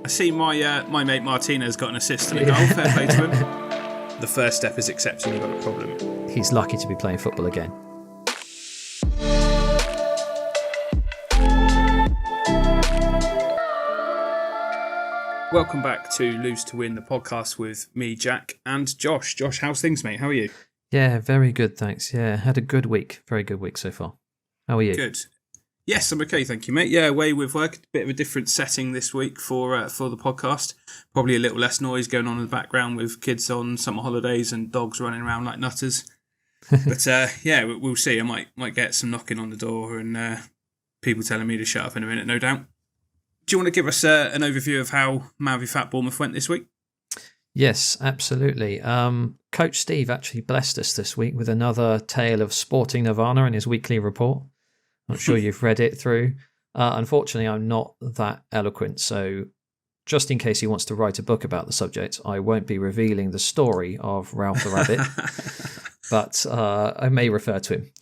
I see my mate Martinez got an assist and a goal. Fair play to him. The first step is accepting you've got a problem. He's lucky to be playing football again. Welcome back to Lose to Win, the podcast with me, Jack, and Josh. Josh, how's things, mate? How are you? Yeah, very good, thanks. Yeah, had a good week. Very good week so far. How are you? Good. Yes, I'm okay, thank you, mate. Yeah, away with work. A bit of a different setting this week for the podcast. Probably a little less noise going on in the background with kids on summer holidays and dogs running around like nutters. But yeah, we'll see. I might get some knocking on the door and people telling me to shut up in a minute, no doubt. Do you want to give us an overview of how Malvy Fat Bournemouth went this week? Yes, absolutely. Coach Steve actually blessed us this week with another tale of sporting nirvana in his weekly report. I'm sure you've read it through. Unfortunately, I'm not that eloquent, so just in case he wants to write a book about the subject, I won't be revealing the story of Ralph the Rabbit, but I may refer to him.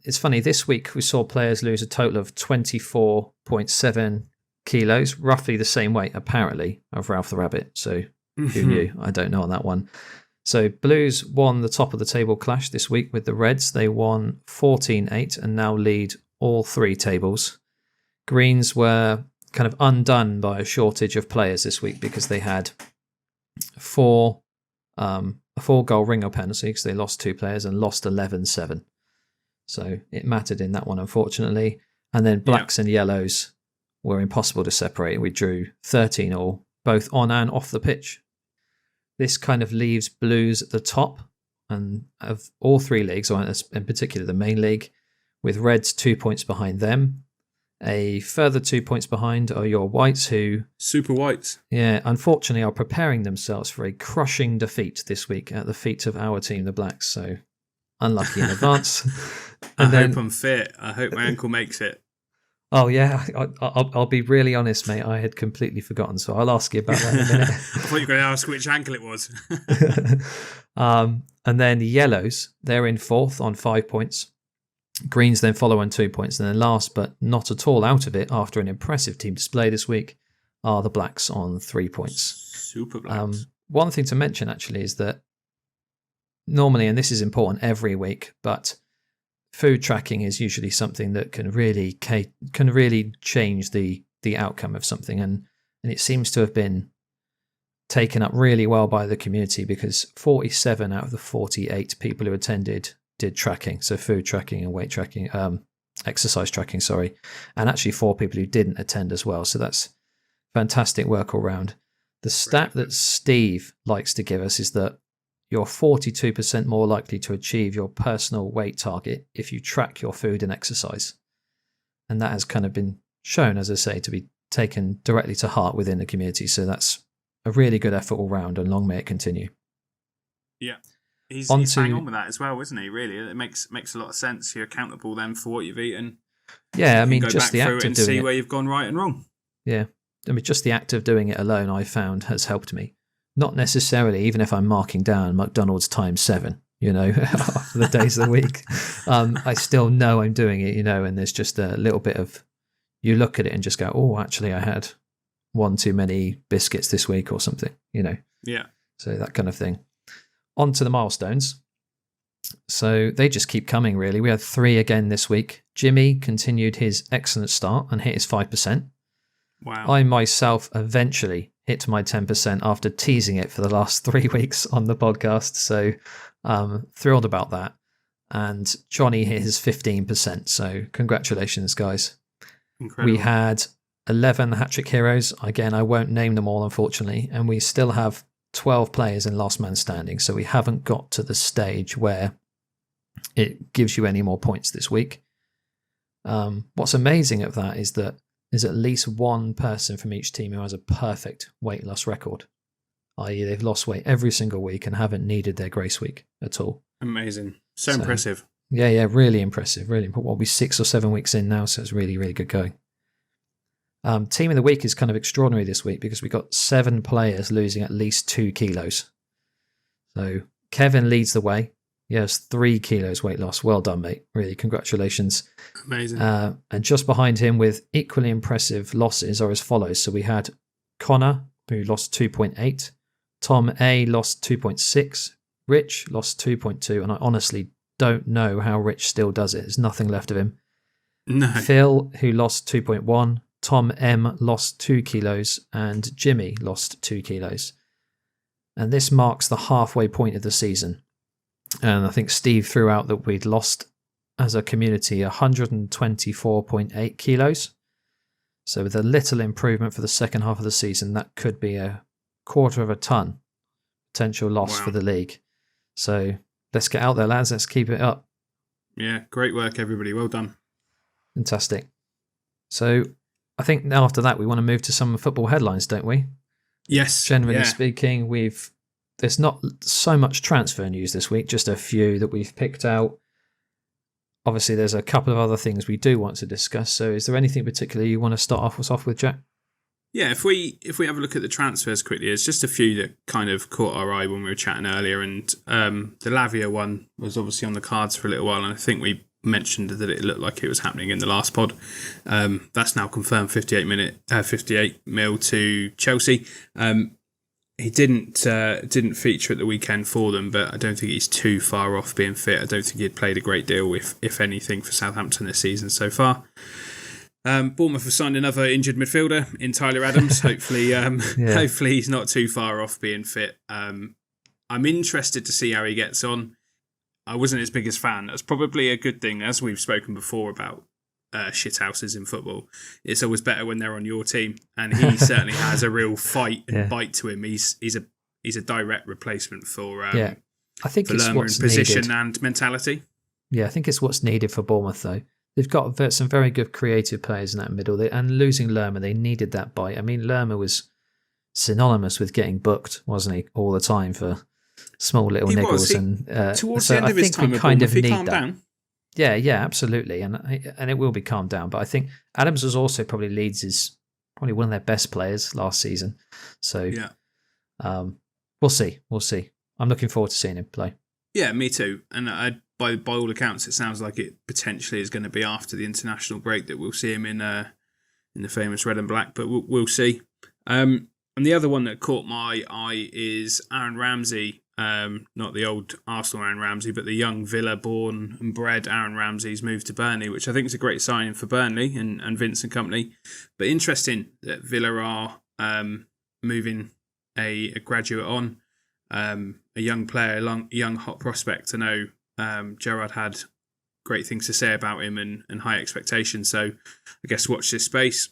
It's funny, this week we saw players lose a total of 24.7 kilos, roughly the same weight, apparently, of Ralph the Rabbit. So who knew? I don't know on that one. So Blues won the top of the table clash this week with the Reds. They won 14-8 and now lead all three tables. Greens were kind of undone by a shortage of players this week because they had a 4-goal ringer penalty because they lost 2 players and lost 11-7. So it mattered in that one, unfortunately. And then Blacks and Yellows were impossible to separate. We drew 13 all, both on and off the pitch. This kind of leaves Blues at the top and of all three leagues, or in particular the main league, with Reds 2 points behind them. A further 2 points behind are your Whites, who... Super Whites. Yeah, unfortunately are preparing themselves for a crushing defeat this week at the feet of our team, the Blacks. So unlucky in advance. I hope I'm fit. I hope my ankle makes it. Oh, yeah, I'll be really honest, mate. I had completely forgotten, so I'll ask you about that in a minute. I thought you were going to ask which ankle it was. And then the Yellows, they're in fourth on 5 points. Greens then follow on 2 points. And then last, but not at all out of it, after an impressive team display this week, are the Blacks on 3 points. Super Blacks. One thing to mention, actually, is that normally, and this is important every week, but... food tracking is usually something that can really change the outcome of something, and it seems to have been taken up really well by the community because 47 out of the 48 people who attended did tracking, so food tracking and weight tracking, exercise tracking, sorry, and actually 4 people who didn't attend as well. So that's fantastic work all round. The stat that Steve likes to give us is that you're 42% more likely to achieve your personal weight target if you track your food and exercise. And that has kind of been shown, as I say, to be taken directly to heart within the community. So that's a really good effort all round, and long may it continue. Yeah. He's bang on with that as well, isn't he, really? It makes a lot of sense. You're accountable then for what you've eaten. Yeah, I mean, go just back the through act it of and doing see it. where you've gone right and wrong. Yeah. I mean, just the act of doing it alone, I found, has helped me. Not necessarily, even if I'm marking down McDonald's times 7, after the days of the week. I still know I'm doing it, and there's just a little bit of, you look at it and just go, oh, actually, I had one too many biscuits this week or something, Yeah. So that kind of thing. On to the milestones. So they just keep coming, really. We had 3 again this week. Jimmy continued his excellent start and hit his 5%. Wow. I myself eventually hit my 10% after teasing it for the last 3 weeks on the podcast. So thrilled about that. And Johnny hit his 15%. So congratulations, guys. Incredible. We had 11 hat-trick heroes. Again, I won't name them all, unfortunately. And we still have 12 players in last man standing. So we haven't got to the stage where it gives you any more points this week. What's amazing of that is that there's at least one person from each team who has a perfect weight loss record, i.e. they've lost weight every single week and haven't needed their grace week at all. Amazing. So impressive. Yeah, really impressive. Really, what will be 6 or 7 weeks in now, so it's really, really good going. Team of the week is kind of extraordinary this week because we got 7 players losing at least 2 kilos. So Kevin leads the way. Yes, 3 kilos weight loss. Well done, mate. Really, congratulations. Amazing. And just behind him with equally impressive losses are as follows. So we had Connor, who lost 2.8. Tom A lost 2.6. Rich lost 2.2. And I honestly don't know how Rich still does it. There's nothing left of him. No. Phil, who lost 2.1. Tom M lost 2 kilos. And Jimmy lost 2 kilos. And this marks the halfway point of the season. And I think Steve threw out that we'd lost as a community 124.8 kilos. So with a little improvement for the second half of the season, that could be a quarter of a ton potential loss for the league. So let's get out there, lads. Let's keep it up. Yeah, great work, everybody. Well done. Fantastic. So I think after that, we want to move to some football headlines, don't we? Yes. Generally speaking, there's not so much transfer news this week, just a few that we've picked out. Obviously, there's a couple of other things we do want to discuss. So is there anything particular you want to start us off with, Jack? Yeah, if we have a look at the transfers quickly, there's just a few that kind of caught our eye when we were chatting earlier. And the Lavia one was obviously on the cards for a little while. And I think we mentioned that it looked like it was happening in the last pod. That's now confirmed 58 mil to Chelsea. He didn't feature at the weekend for them, but I don't think he's too far off being fit. I don't think he'd played a great deal, if anything, for Southampton this season so far. Bournemouth have signed another injured midfielder in Tyler Adams. Hopefully, hopefully he's not too far off being fit. I'm interested to see how he gets on. I wasn't his biggest fan. That's probably a good thing, as we've spoken before about shithouses in football. It's always better when they're on your team, and he certainly has a real fight and bite to him. He's a direct replacement for I think it's Lerma what's in position needed. and mentality. Yeah, I think it's what's needed for Bournemouth though. They've got some very good creative players in that middle, and losing Lerma, they needed that bite. I mean, Lerma was synonymous with getting booked, wasn't he, all the time for small little niggles. Towards the end of his time at Bournemouth, he calmed down. Yeah, absolutely, and it will be calmed down. But I think Adams was also probably Leeds' probably one of their best players last season. So we'll see. I'm looking forward to seeing him play. Yeah, me too. And by all accounts, it sounds like it potentially is going to be after the international break that we'll see him in the famous red and black. But we'll see. And the other one that caught my eye is Aaron Ramsey. Not the old Arsenal Aaron Ramsey, but the young Villa-born and bred Aaron Ramsey's move to Burnley, which I think is a great signing for Burnley and Vince and company. But interesting that Villa are moving a graduate on, a young player, a young hot prospect. I know Gerrard had great things to say about him and high expectations. So I guess watch this space.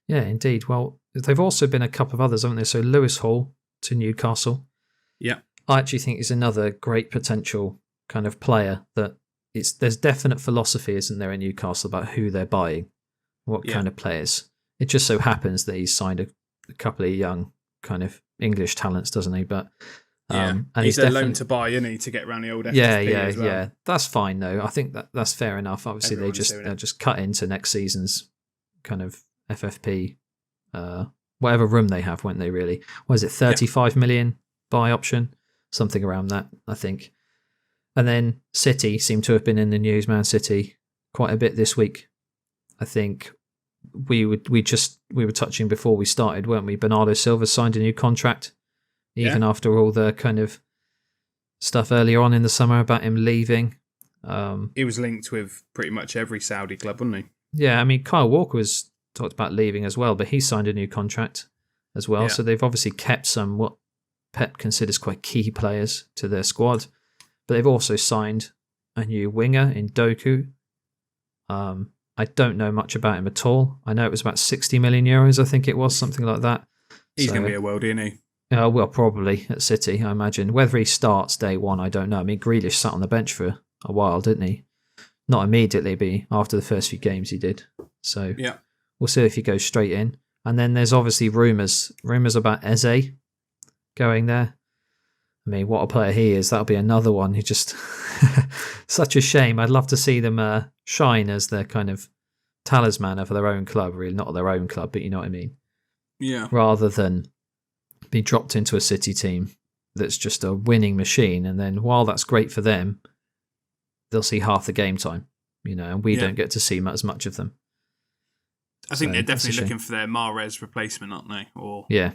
Yeah, indeed. Well, they've also been a couple of others, haven't they? So Lewis Hall to Newcastle. Yeah. I actually think is another great potential kind of player that there's definite philosophy, isn't there, in Newcastle about who they're buying, what kind of players. It just so happens that he's signed a couple of young kind of English talents, doesn't he? But and he's a loan to buy, isn't he, to get around the old FFP as well. Yeah. That's fine though. I think that's fair enough. Obviously, they'll just cut into next season's kind of FFP, whatever room they have, won't they? Really, was it 35 million buy option? Something around that, I think. And then City seem to have been in the news, Man City, quite a bit this week. I think we were touching before we started, weren't we? Bernardo Silva signed a new contract, even after all the kind of stuff earlier on in the summer about him leaving. He was linked with pretty much every Saudi club, wasn't he? Yeah, I mean, Kyle Walker was talked about leaving as well, but he signed a new contract as well. Yeah. So they've obviously kept some what Pep considers quite key players to their squad, but they've also signed a new winger in Doku. I don't know much about him at all. I know it was about 60 million euros, I think it was, something like that. He's going to be a worldie, isn't he? Well, probably at City, I imagine. Whether he starts day one, I don't know. I mean, Grealish sat on the bench for a while, didn't he? Not immediately, but after the first few games he did. So we'll see if he goes straight in. And then there's obviously rumours about Eze going there. I mean, what a player he is. That'll be another one who just such a shame. I'd love to see them shine as their kind of talisman for their own club, really. Not their own club, but you know what I mean. Yeah. Rather than be dropped into a City team that's just a winning machine, and then while that's great for them, they'll see half the game time, and we don't get to see as much of them. I think they're that's a definitely shame. looking for their Mahrez replacement, aren't they? Or Yeah,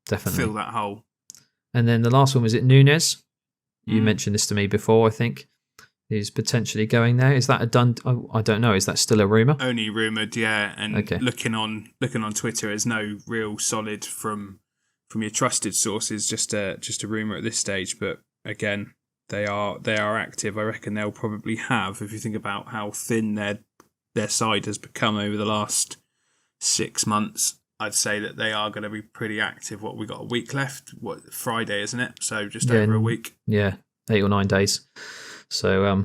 definitely. fill that hole. And then the last one was it Nunes. You mentioned this to me before, I think. He's potentially going there. Is that a done? Oh, I don't know. Is that still a rumour? Only rumoured, yeah. And Okay. looking on Twitter, there's no real solid from your trusted sources. Just a rumour at this stage. But again, they are active. I reckon they'll probably have. If you think about how thin their side has become over the last 6 months, I'd say that they are going to be pretty active. We got a week left? Friday, isn't it? So just over a week. Yeah, 8 or 9 days. So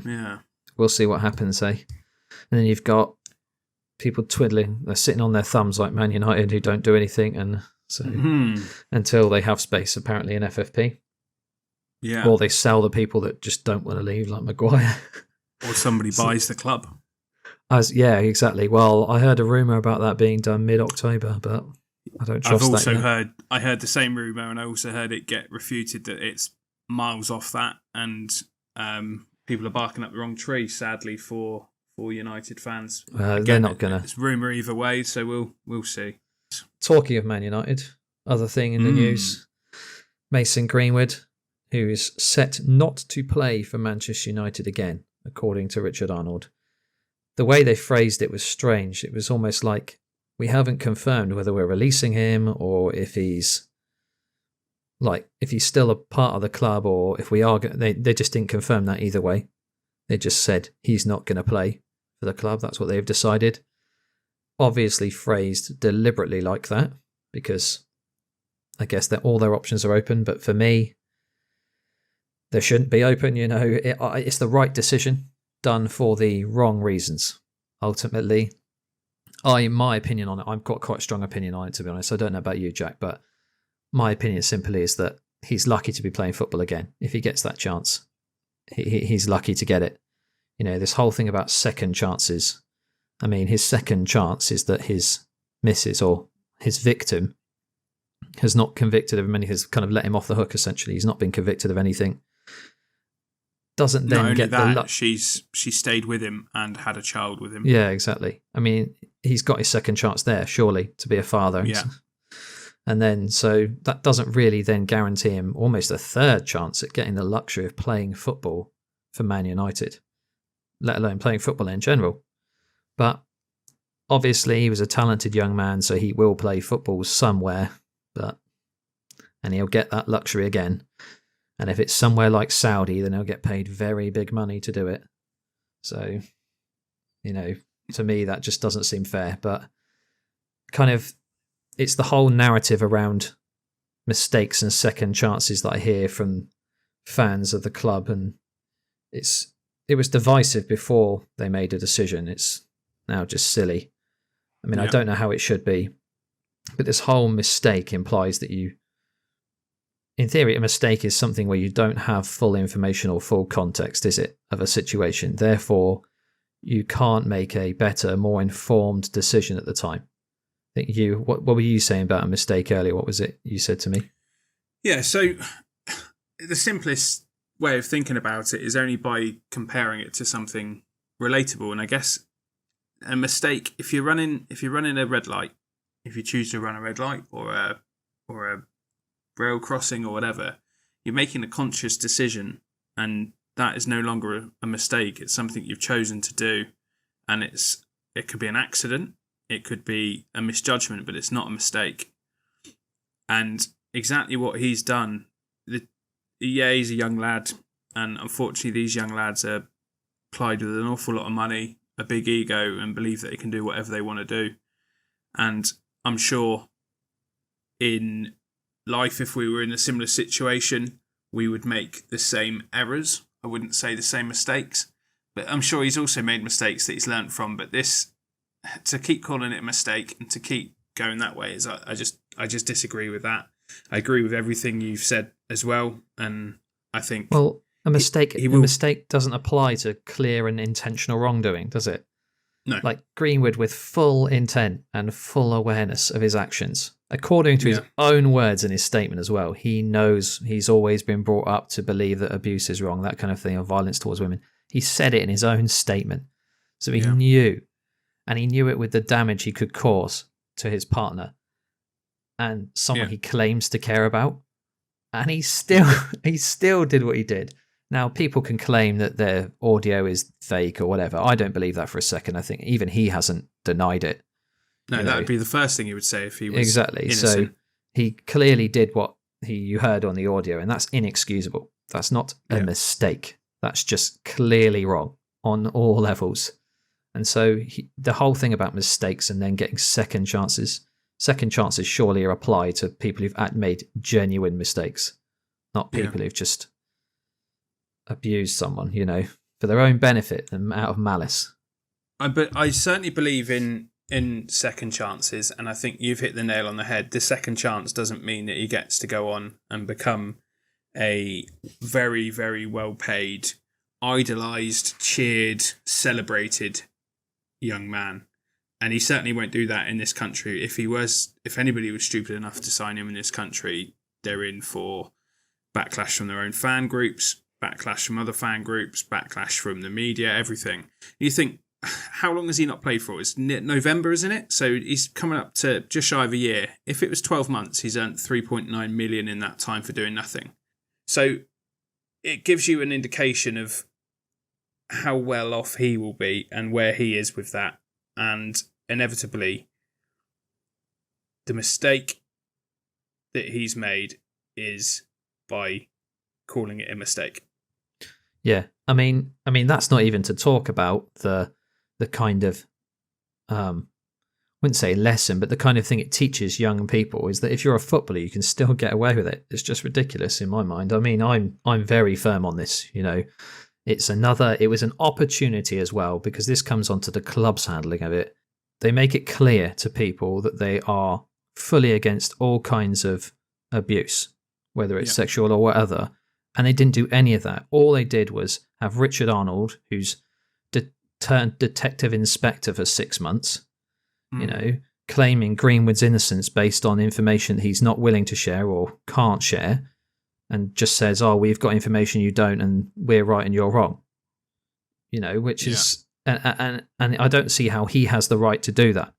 we'll see what happens, eh? And then you've got people twiddling. They're sitting on their thumbs like Man United who don't do anything, and so until they have space, apparently, in FFP. Yeah. Or they sell the people that just don't want to leave, like Maguire. Or somebody buys the club. Yeah, exactly. Well, I heard a rumour about that being done mid-October, but I don't trust that. I heard the same rumour, and I also heard it get refuted that it's miles off that, and people are barking up the wrong tree, sadly, for United fans. Again, they're not going to. It's rumour either way, so we'll see. Talking of Man United, other thing in the news, Mason Greenwood, who is set not to play for Manchester United again, according to Richard Arnold. The way they phrased it was strange. It was almost like, we haven't confirmed whether we're releasing him or if he's still a part of the club, or if we are. They just didn't confirm that either way. They just said he's not going to play for the club. That's what they've decided. Obviously phrased deliberately like that, because I guess that all their options are open. But for me, they shouldn't be open. It's the right decision, done for the wrong reasons. Ultimately, my opinion on it, I've got quite a strong opinion on it, to be honest. I don't know about you, Jack, but my opinion simply is that he's lucky to be playing football again. If he gets that chance, he's lucky to get it. This whole thing about second chances. I mean, his second chance is that his missus or his victim has not convicted of him, and has kind of let him off the hook, essentially. He's not been convicted of anything. Doesn't then get the luck. She stayed with him and had a child with him. Yeah, exactly. I mean, he's got his second chance there, surely, to be a father. Yeah. And then, so that doesn't really then guarantee him almost a third chance at getting the luxury of playing football for Man United, let alone playing football in general. But obviously he was a talented young man, so he will play football somewhere, and he'll get that luxury again. And if it's somewhere like Saudi, then he'll get paid very big money to do it. So, to me, that just doesn't seem fair. But kind of, it's the whole narrative around mistakes and second chances that I hear from fans of the club, and it was divisive before they made a decision. It's now just silly. I mean, I don't know how it should be, but this whole mistake implies that in theory, a mistake is something where you don't have full information or full context, is it, of a situation. Therefore, you can't make a better, more informed decision at the time. I think what were you saying about a mistake earlier? What was it you said to me? Yeah, so the simplest way of thinking about it is only by comparing it to something relatable. And I guess a mistake, if you're running a red light, if you choose to run a red light or a rail crossing or whatever, you're making a conscious decision, and that is no longer a mistake. It's something you've chosen to do, and it could be an accident, it could be a misjudgment, but it's not a mistake. And exactly what he's done, he's a young lad, and unfortunately these young lads are plied with an awful lot of money, a big ego, and believe that they can do whatever they want to do. And I'm sure in life, if we were in a similar situation, we would make the same errors. I wouldn't say the same mistakes, but I'm sure he's also made mistakes that he's learnt from. But to keep calling it a mistake and to keep going that way I just disagree with that. I agree with everything you've said as well, and I think a mistake doesn't apply to clear and intentional wrongdoing, does it? No. Like Greenwood, with full intent and full awareness of his actions, according to his own words in his statement as well, he knows he's always been brought up to believe that abuse is wrong, that kind of thing, or violence towards women. He said it in his own statement. So he knew. and he knew it with the damage he could cause to his partner and someone he claims to care about, and he still did what he did. Now, people can claim that their audio is fake or whatever. I don't believe that for a second. I think even he hasn't denied it. No, that would be the first thing he would say if he was exactly innocent. So he clearly did what you heard on the audio, and that's inexcusable. That's not a mistake. That's just clearly wrong on all levels. And so the whole thing about mistakes and then getting second chances surely are applied to people who've made genuine mistakes, not people who've just abused someone, for their own benefit and out of malice. But I certainly believe in second chances, and I think you've hit the nail on the head. The second chance doesn't mean that he gets to go on and become a very, very well-paid, idolised, cheered, celebrated young man. And he certainly won't do that in this country. If anybody was stupid enough to sign him in this country, they're in for backlash from their own fan groups, backlash from other fan groups, backlash from the media, everything. You think, how long has he not played for? It's November, isn't it? So he's coming up to just shy of a year. If it was 12 months, he's earned 3.9 million in that time for doing nothing. So it gives you an indication of how well off he will be and where he is with that. And inevitably, the mistake that he's made is by calling it a mistake. Yeah, I mean that's not even to talk about the kind of wouldn't say lesson, but the kind of thing it teaches young people is that if you're a footballer, you can still get away with it. It's just ridiculous in my mind. I mean, I'm very firm on this. It was an opportunity as well, because this comes onto the club's handling of it. They make it clear to people that they are fully against all kinds of abuse, whether it's sexual or whatever. And they didn't do any of that. All they did was have Richard Arnold, who's turned detective inspector for 6 months, claiming Greenwood's innocence based on information he's not willing to share or can't share, and just says, "Oh, we've got information you don't, and we're right and you're wrong." Which is, and I don't see how he has the right to do that.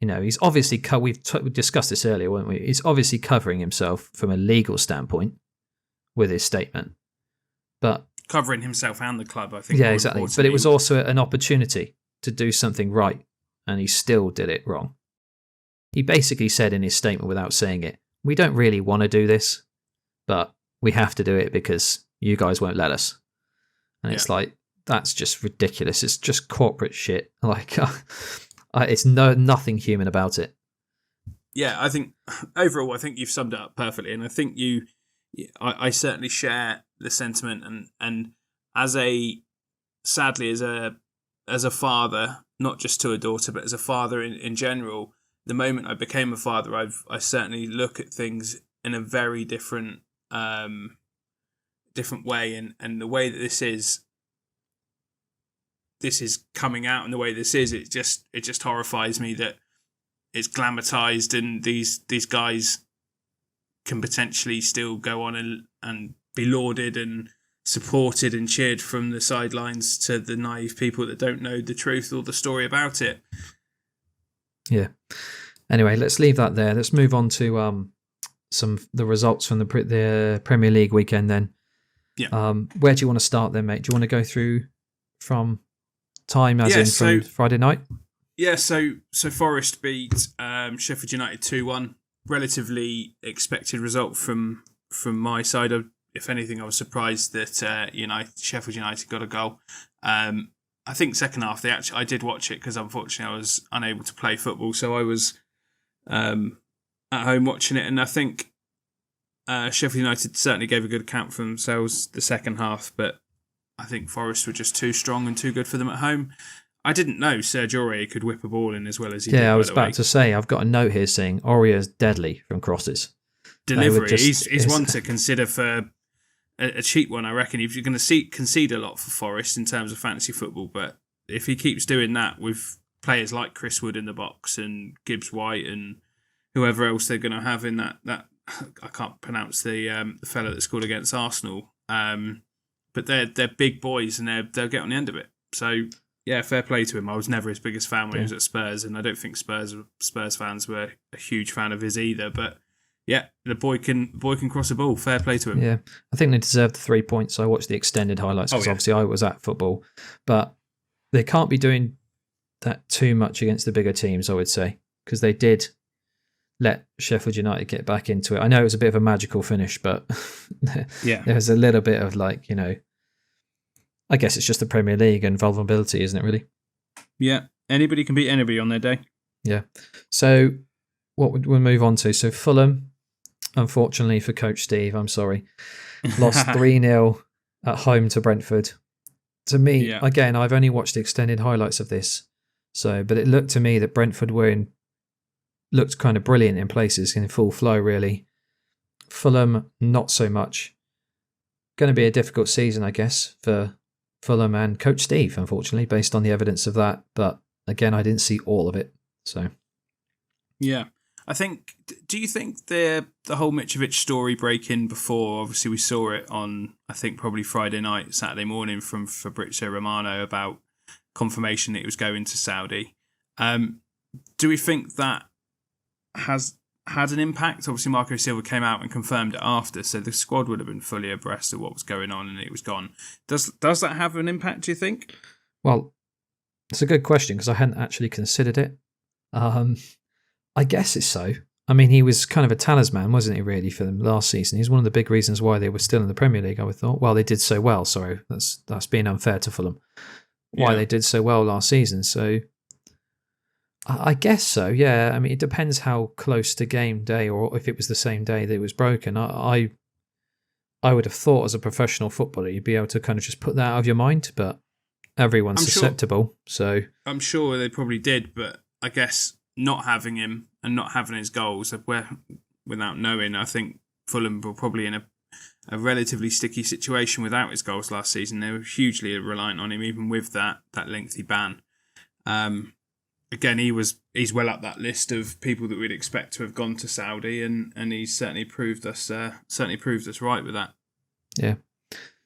He's obviously we discussed this earlier, weren't we? He's obviously covering himself from a legal standpoint with his statement, but covering himself and the club, I think. Yeah, exactly. But it was also an opportunity to do something right, and he still did it wrong. He basically said in his statement, without saying it, "We don't really want to do this, but we have to do it because you guys won't let us." And it's like, that's just ridiculous. It's just corporate shit. Like, it's nothing human about it. Yeah, I think overall, I think you've summed it up perfectly, and I think I certainly share the sentiment, and sadly as a father, not just to a daughter, but as a father in general, the moment I became a father, I certainly look at things in a very different way, and the way that this is coming out, and the way this is, it just horrifies me that it's glamorized, and these guys can potentially still go on and be lauded and supported and cheered from the sidelines to the naive people that don't know the truth or the story about it. Yeah. Anyway, let's leave that there. Let's move on to the results from the Premier League weekend then. Yeah. Where do you want to start then, mate? Do you want to go through from time from Friday night? Yeah, so Forest beat Sheffield United 2-1. Relatively expected result from my side. If anything, I was surprised that Sheffield United got a goal. I think second half I did watch it because unfortunately I was unable to play football, so I was at home watching it, and I think Sheffield United certainly gave a good account for themselves the second half, but I think Forest were just too strong and too good for them at home. I didn't know Serge Aurier could whip a ball in as well as he did. Yeah, I was about to say, I've got a note here saying Aurier's deadly from crosses. Delivery, he's one to consider for a cheap one, I reckon. If you're going to concede a lot for Forest in terms of fantasy football, but if he keeps doing that with players like Chris Wood in the box and Gibbs White and whoever else they're going to have in that I can't pronounce the fella that scored against Arsenal, but they're big boys and they'll get on the end of it. So Yeah, fair play to him. I was never his biggest fan when he was at Spurs, and I don't think Spurs fans were a huge fan of his either. But yeah, the boy can cross a ball. Fair play to him. Yeah, I think they deserve the 3 points. I watched the extended highlights because obviously I was at football, but they can't be doing that too much against the bigger teams, I would say, because they did let Sheffield United get back into it. I know it was a bit of a magical finish, but there was a little bit of I guess it's just the Premier League and vulnerability, isn't it, really? Yeah, anybody can beat anybody on their day. Yeah. So what we'll move on to. So Fulham, unfortunately for Coach Steve, I'm sorry, lost 3-0 at home to Brentford. To me, again, I've only watched the extended highlights of this, but it looked to me that Brentford looked kind of brilliant in places, in full flow, really. Fulham, not so much. Going to be a difficult season, I guess, for Fulham and Coach Steve, unfortunately, based on the evidence of that. But again, I didn't see all of it. So, yeah, I think. Do you think the whole Mitrovic story breaking before? Obviously, we saw it on, I think, probably Friday night, Saturday morning from Fabrizio Romano about confirmation that he was going to Saudi. Do we think that has had an impact? Obviously, Marco Silva came out and confirmed it after, so the squad would have been fully abreast of what was going on, and it was gone. Does that have an impact, do you think? Well, it's a good question because I hadn't actually considered it. I guess it's so. I mean, he was kind of a talisman, wasn't he, really, for them last season? He's one of the big reasons why they were still in the Premier League, I would thought. Well, they did so well, sorry. That's being unfair to Fulham. Why they did so well last season. So I guess so, yeah. I mean, it depends how close to game day or if it was the same day that it was broken. I would have thought as a professional footballer you'd be able to kind of just put that out of your mind, but everyone's susceptible. So I'm sure they probably did, but I guess not having him and not having his goals, without knowing, I think Fulham were probably in a relatively sticky situation without his goals last season. They were hugely reliant on him, even with that lengthy ban. Again, he's well up that list of people that we'd expect to have gone to Saudi, and he's certainly proved us right with that. Yeah.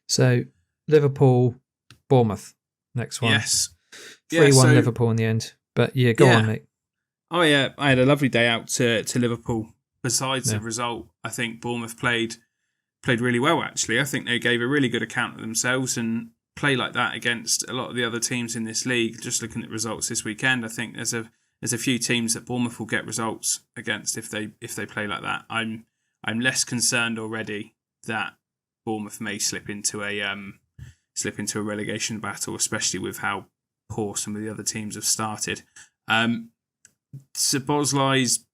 So Liverpool, Bournemouth, next one. Yes. 3-1 Liverpool in the end. But go on, mate. Oh yeah, I had a lovely day out to Liverpool. Besides the result, I think Bournemouth played really well. Actually, I think they gave a really good account of themselves and play like that against a lot of the other teams in this league. Just looking at results this weekend, I think there's a few teams that Bournemouth will get results against if they play like that. I'm less concerned already that Bournemouth may slip into a relegation battle, especially with how poor some of the other teams have started. Szoboszlai's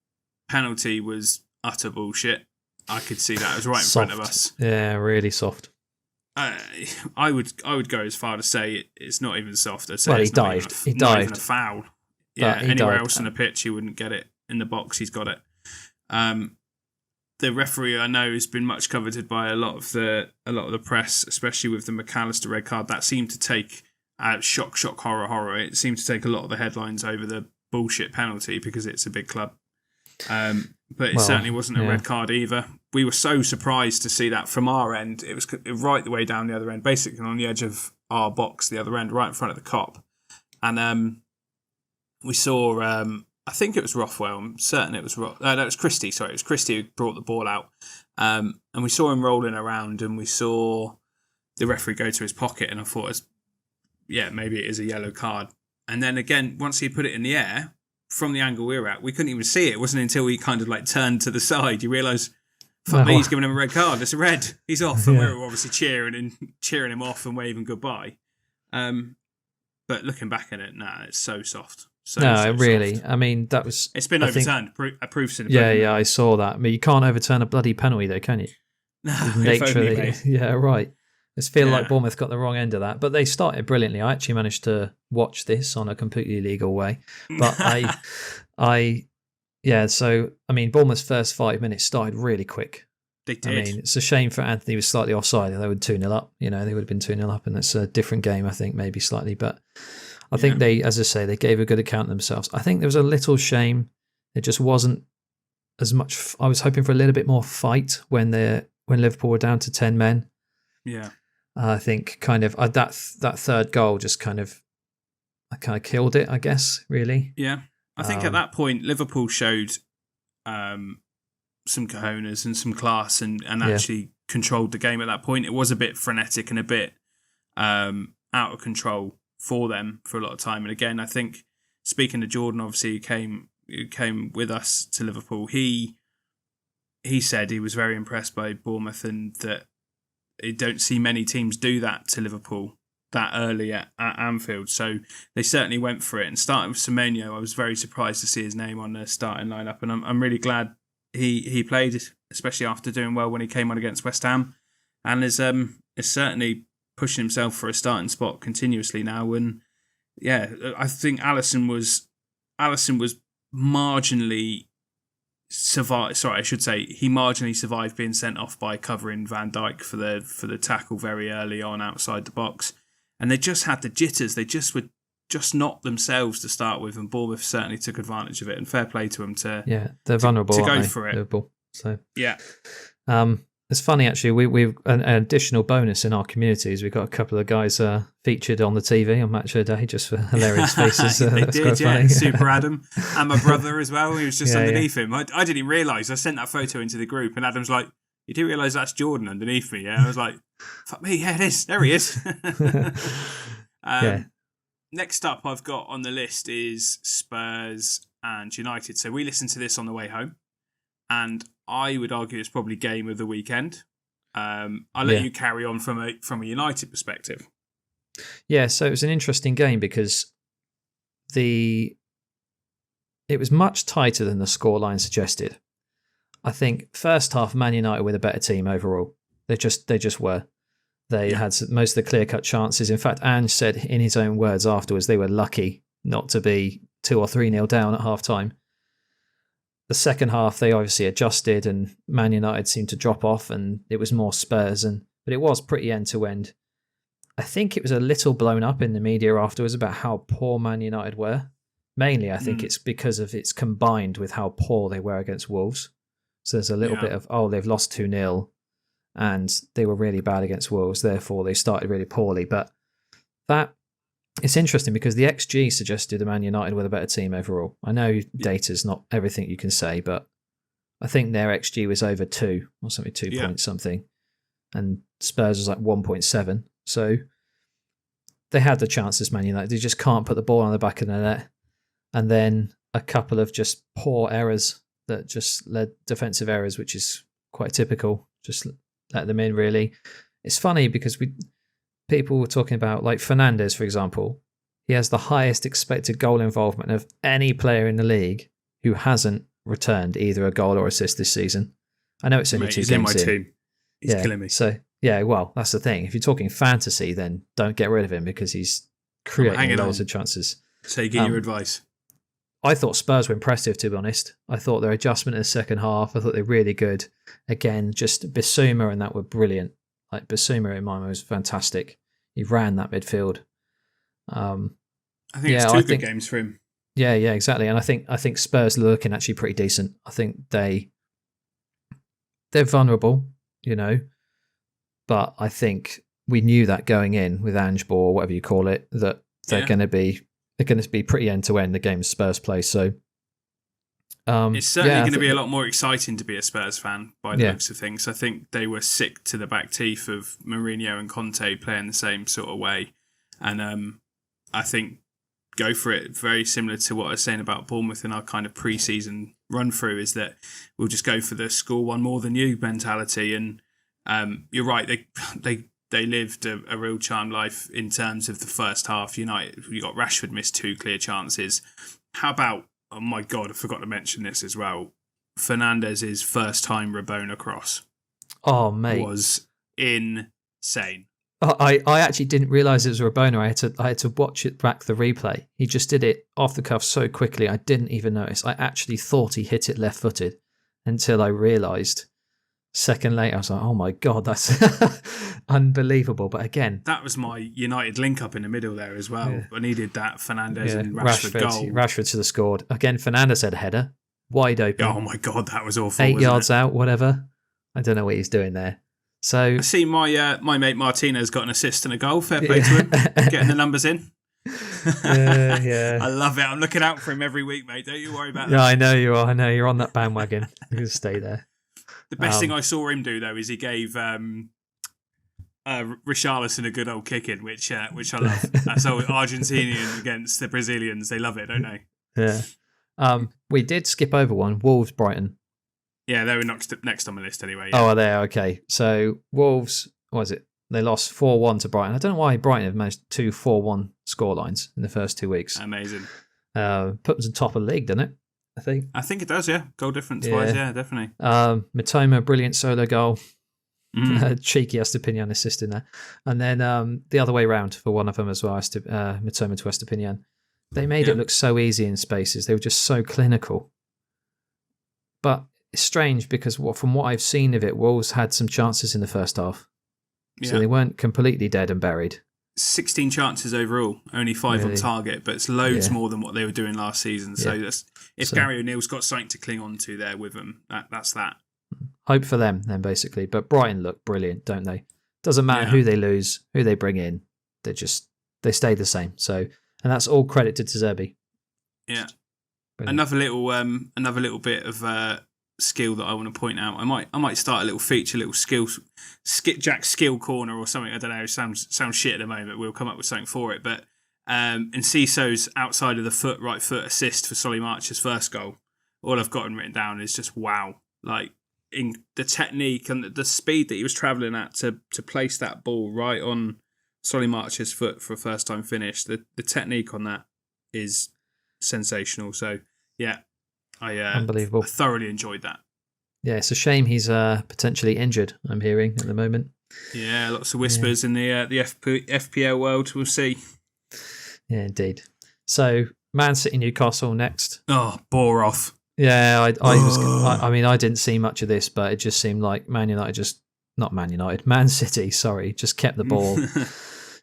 penalty was utter bullshit. I could see that. It was right in front of us. Yeah, really soft. I would go as far to say it's not even soft. I'd say he dived. Not even a foul. Yeah, anywhere else on the pitch, he wouldn't get it. In the box, he's got it. The referee, I know, has been much coveted by a lot of the press, especially with the McAllister red card. That seemed to take shock, horror. It seemed to take a lot of the headlines over the bullshit penalty because it's a big club. But it certainly wasn't a red card either. We were so surprised to see that from our end. It was right the way down the other end, basically on the edge of our box, the other end, right in front of the cop. And we saw, I think it was Rothwell. I'm certain it was no, it was Christie. Sorry, it was Christie who brought the ball out. And we saw him rolling around, and we saw the referee go to his pocket, and I thought, maybe it is a yellow card. And then again, once he put it in the air, from the angle we were at, we couldn't even see it. It wasn't until he kind of turned to the side, you realise, fuck me, he's giving him a red card. It's a red. He's off. And we were obviously cheering him off and waving goodbye. But looking back at it, it's so soft. Really. Soft. I mean, that was... It's been overturned. A proof's in the pudding. Yeah, I saw that. I mean, you can't overturn a bloody penalty though, can you? No, yeah, right. I just feel like Bournemouth got the wrong end of that, but they started brilliantly. I actually managed to watch this on a completely legal way, but So I mean, Bournemouth's first 5 minutes started really quick. They did. I mean, it's a shame for Anthony he was slightly offside. They would 2-0 up. They would have been 2-0 up, and it's a different game, I think, maybe slightly. But I think they, as I say, they gave a good account of themselves. I think there was a little shame. It just wasn't as much. I was hoping for a little bit more fight when Liverpool were down to 10 men. Yeah. I think kind of that third goal just kind of kind of killed it, I guess, really. Yeah. I think at that point, Liverpool showed some cojones and some class and actually controlled the game at that point. It was a bit frenetic and a bit out of control for them for a lot of time. And again, I think, speaking to Jordan, obviously, who came with us to Liverpool, he said he was very impressed by Bournemouth and that you don't see many teams do that to Liverpool that early at Anfield. So they certainly went for it. And starting with Semenyo, I was very surprised to see his name on the starting lineup. And I'm really glad he played, especially after doing well when he came on against West Ham. And is certainly pushing himself for a starting spot continuously now. And yeah, I think Alisson was marginally survived. Sorry, I should say he marginally survived being sent off by covering Van Dijk for the tackle very early on outside the box. And they just had the jitters. They just were just not themselves to start with, and Bournemouth certainly took advantage of it. And fair play to them they're vulnerable to go they, for it. Liverpool. So yeah, it's funny actually. We've an additional bonus in our communities. We've got a couple of guys featured on the TV on Match of the Day just for hilarious faces. They did, yeah. Funny. Super Adam and my brother as well. He was just underneath him. I didn't even realise. I sent that photo into the group, and Adam's like, "You do realise that's Jordan underneath me?" Yeah, I was like, "Fuck me, yeah, it is. There he is." Next up, I've got on the list is Spurs and United. So we listened to this on the way home, and I would argue it's probably game of the weekend. I'll let you carry on from a United perspective. Yeah, so it was an interesting game because it was much tighter than the scoreline suggested. I think first half, Man United were the better team overall. They just were. They had most of the clear-cut chances. In fact, Ange said in his own words afterwards they were lucky not to be 2 or 3-0 down at half-time. The second half, they obviously adjusted and Man United seemed to drop off and it was more Spurs. But it was pretty end-to-end. I think it was a little blown up in the media afterwards about how poor Man United were. Mainly, I think it's because of it's combined with how poor they were against Wolves. So there's a little bit of, they've lost 2-0 and they were really bad against Wolves. Therefore, they started really poorly. But it's interesting because the XG suggested the Man United were the better team overall. I know data's not everything you can say, but I think their XG was over 2 or something, 2 point something. And Spurs was like 1.7. So they had the chances, Man United. They just can't put the ball on the back of the net. And then a couple of just poor errors that just led defensive errors, which is quite typical. Just let them in, really. It's funny because people were talking about, like Fernandes, for example. He has the highest expected goal involvement of any player in the league who hasn't returned either a goal or assist this season. I know it's only 2 games in. He's in my team. He's killing me. So, yeah, well, that's the thing. If you're talking fantasy, then don't get rid of him because he's creating loads of chances. So you get your advice. I thought Spurs were impressive, to be honest. I thought their adjustment in the second half, I thought they were really good. Again, just Bissouma and that were brilliant. Like Bissouma in my mind was fantastic. He ran that midfield. I think it's two good games for him. Yeah, exactly. And I think Spurs are looking actually pretty decent. I think they're vulnerable, but I think we knew that going in with Ange Ball, whatever you call it, that they're going to be pretty end to end the game Spurs play. So it's certainly going to be a lot more exciting to be a Spurs fan by the looks of things. I think they were sick to the back teeth of Mourinho and Conte playing the same sort of way, and I think go for it. Very similar to what I was saying about Bournemouth in our kind of pre-season run through, is that we'll just go for the score one more than you mentality. And you're right, they lived a real charmed life in terms of the first half. United, you got Rashford missed 2 clear chances. How about, oh my God, I forgot to mention this as well, Fernandez's first time Rabona cross. Oh, mate. Was insane. I actually didn't realise it was Rabona. I had to watch it back, the replay. He just did it off the cuff so quickly, I didn't even notice. I actually thought he hit it left-footed until I realised. Second later, I was like, oh my God, that's unbelievable. But again... That was my United link-up in the middle there as well. I needed that Fernandes and Rashford goal. Rashford should have scored. Again, Fernandes had a header. Wide open. Oh my God, that was awful. 8 yards out, whatever. I don't know what he's doing there. So I see my mate Martinez got an assist and a goal. Fair play to him. Getting the numbers in. Yeah. I love it. I'm looking out for him every week, mate. Don't you worry about Yeah, that. I know you are. I know you're on that bandwagon. You can stay there. The best thing I saw him do, though, is he gave Richarlison a good old kicking, which I love. So Argentinian against the Brazilians, they love it, don't they? Yeah. We did skip over one. Wolves, Brighton. Yeah, they were next on the list anyway. Oh, Yeah. are they? Okay. So Wolves, what was it? They lost 4-1 to Brighton. I don't know why Brighton have managed 2 4-1 scorelines in the first 2 weeks. Amazing. Put them to top of the league, doesn't it? I think it does, yeah. Goal difference wise, yeah, definitely. Matoma, brilliant solo goal. Cheeky Estepinian assisting there. And then the other way round for one of them as well, Matoma to Estepinian. They made it look so easy in spaces. They were just so clinical. But it's strange because from what I've seen of it, Wolves had some chances in the first half. So they weren't completely dead and buried. 16 chances overall, only 5 on target, but it's loads more than what they were doing last season. So if Gary O'Neill's got something to cling on to there with them, that's that. Hope for them then, basically. But Brighton look brilliant, don't they? Doesn't matter who they lose, who they bring in, they stay the same. So, and that's all credit to Zerbi. Yeah. Brilliant. Another little bit of skill that I want to point out. I might start a little feature, little skip Jack skill corner or something. I don't know. Sounds shit at the moment. We'll come up with something for it. But Enciso's outside of the right foot assist for Solly March's first goal. All I've gotten written down is just wow. Like in the technique and the speed that he was travelling at to place that ball right on Solly March's foot for a first time finish. The technique on that is sensational. So yeah. Unbelievable. I thoroughly enjoyed that. Yeah, it's a shame he's potentially injured, I'm hearing, at the moment. Yeah, lots of whispers in the FPL world. We'll see. Yeah, indeed. So, Man City Newcastle next. Oh, bore off. Yeah, I mean, I didn't see much of this, but it just seemed like Man City, sorry, just kept the ball.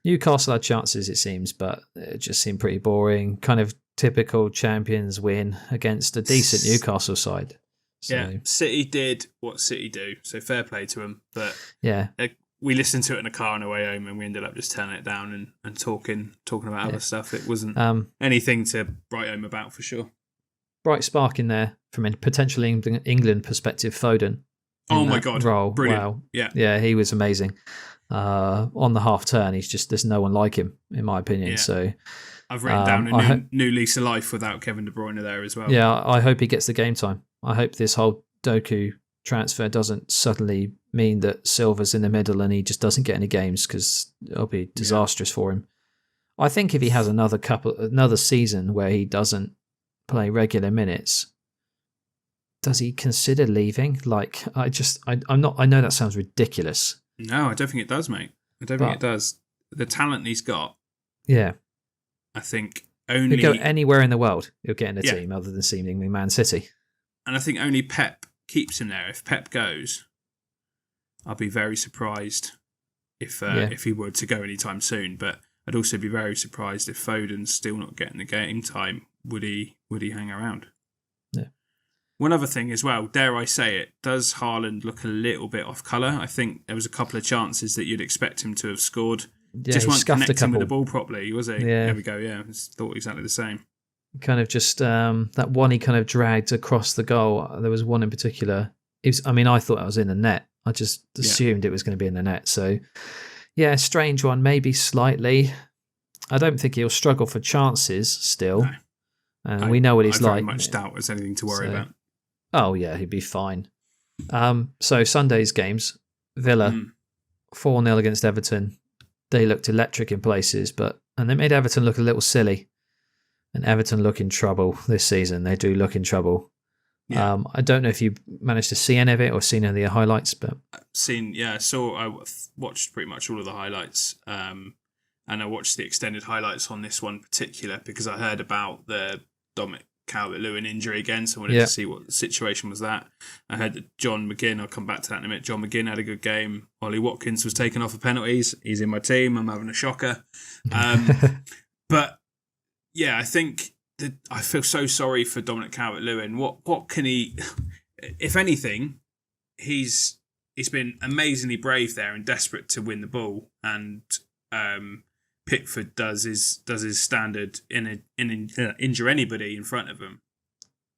Newcastle had chances, it seems, but it just seemed pretty boring. Kind of typical champions win against a decent Newcastle side. So, yeah, City did what City do, so fair play to them. But yeah, we listened to it in the car on the way home, and we ended up just turning it down and talking about other stuff. It wasn't anything to write home about for sure. Bright spark in there from a potential England perspective. Foden. Oh my god! Role. Brilliant. Wow. Yeah, he was amazing. On the half turn, there's no one like him in my opinion. Yeah. So I've written down a new lease of life without Kevin De Bruyne there as well. Yeah, I hope he gets the game time. I hope this whole Doku transfer doesn't suddenly mean that Silva's in the middle and he just doesn't get any games, because it'll be disastrous for him. I think if he has another season where he doesn't play regular minutes, does he consider leaving? Like, I know that sounds ridiculous. No, I don't think it does, mate. I don't think it does. The talent he's got. Yeah. I think only... He'll go anywhere in the world, he'll get in a team other than seemingly Man City. And I think only Pep keeps him there. If Pep goes, I'll be very surprised if he were to go anytime soon. But I'd also be very surprised if Foden's still not getting the game time. Would he hang around? Yeah. One other thing as well, dare I say it, does Haaland look a little bit off colour? I think there was a couple of chances that you'd expect him to have scored. Yeah, just weren't connecting with the ball properly, was he? Yeah. There we go, yeah. I thought exactly the same. Kind of just that one he kind of dragged across the goal. There was one in particular. I thought I was in the net. I just assumed it was going to be in the net. So, yeah, strange one, maybe slightly. I don't think he'll struggle for chances still. No. We know what he's like. I very much doubt there's anything to worry about. Oh, yeah, he'd be fine. So, Sunday's games, Villa, 4-0 against Everton. They looked electric in places, and they made Everton look a little silly. And Everton look in trouble this season. They do look in trouble. Yeah. I don't know if you managed to see any of it or seen any of the highlights, but I watched pretty much all of the highlights, and I watched the extended highlights on this one particular because I heard about the Dominic Calvert-Lewin injury again, so I wanted to see what the situation was. That I heard that John McGinn, I'll come back to that in a minute. John McGinn had a good game. Ollie Watkins was taken off for penalties. He's in my team. I'm having a shocker, but. Yeah, I think that I feel so sorry for Dominic Calvert-Lewin. What can he? If anything, he's been amazingly brave there and desperate to win the ball. And Pickford does his standard injure anybody in front of him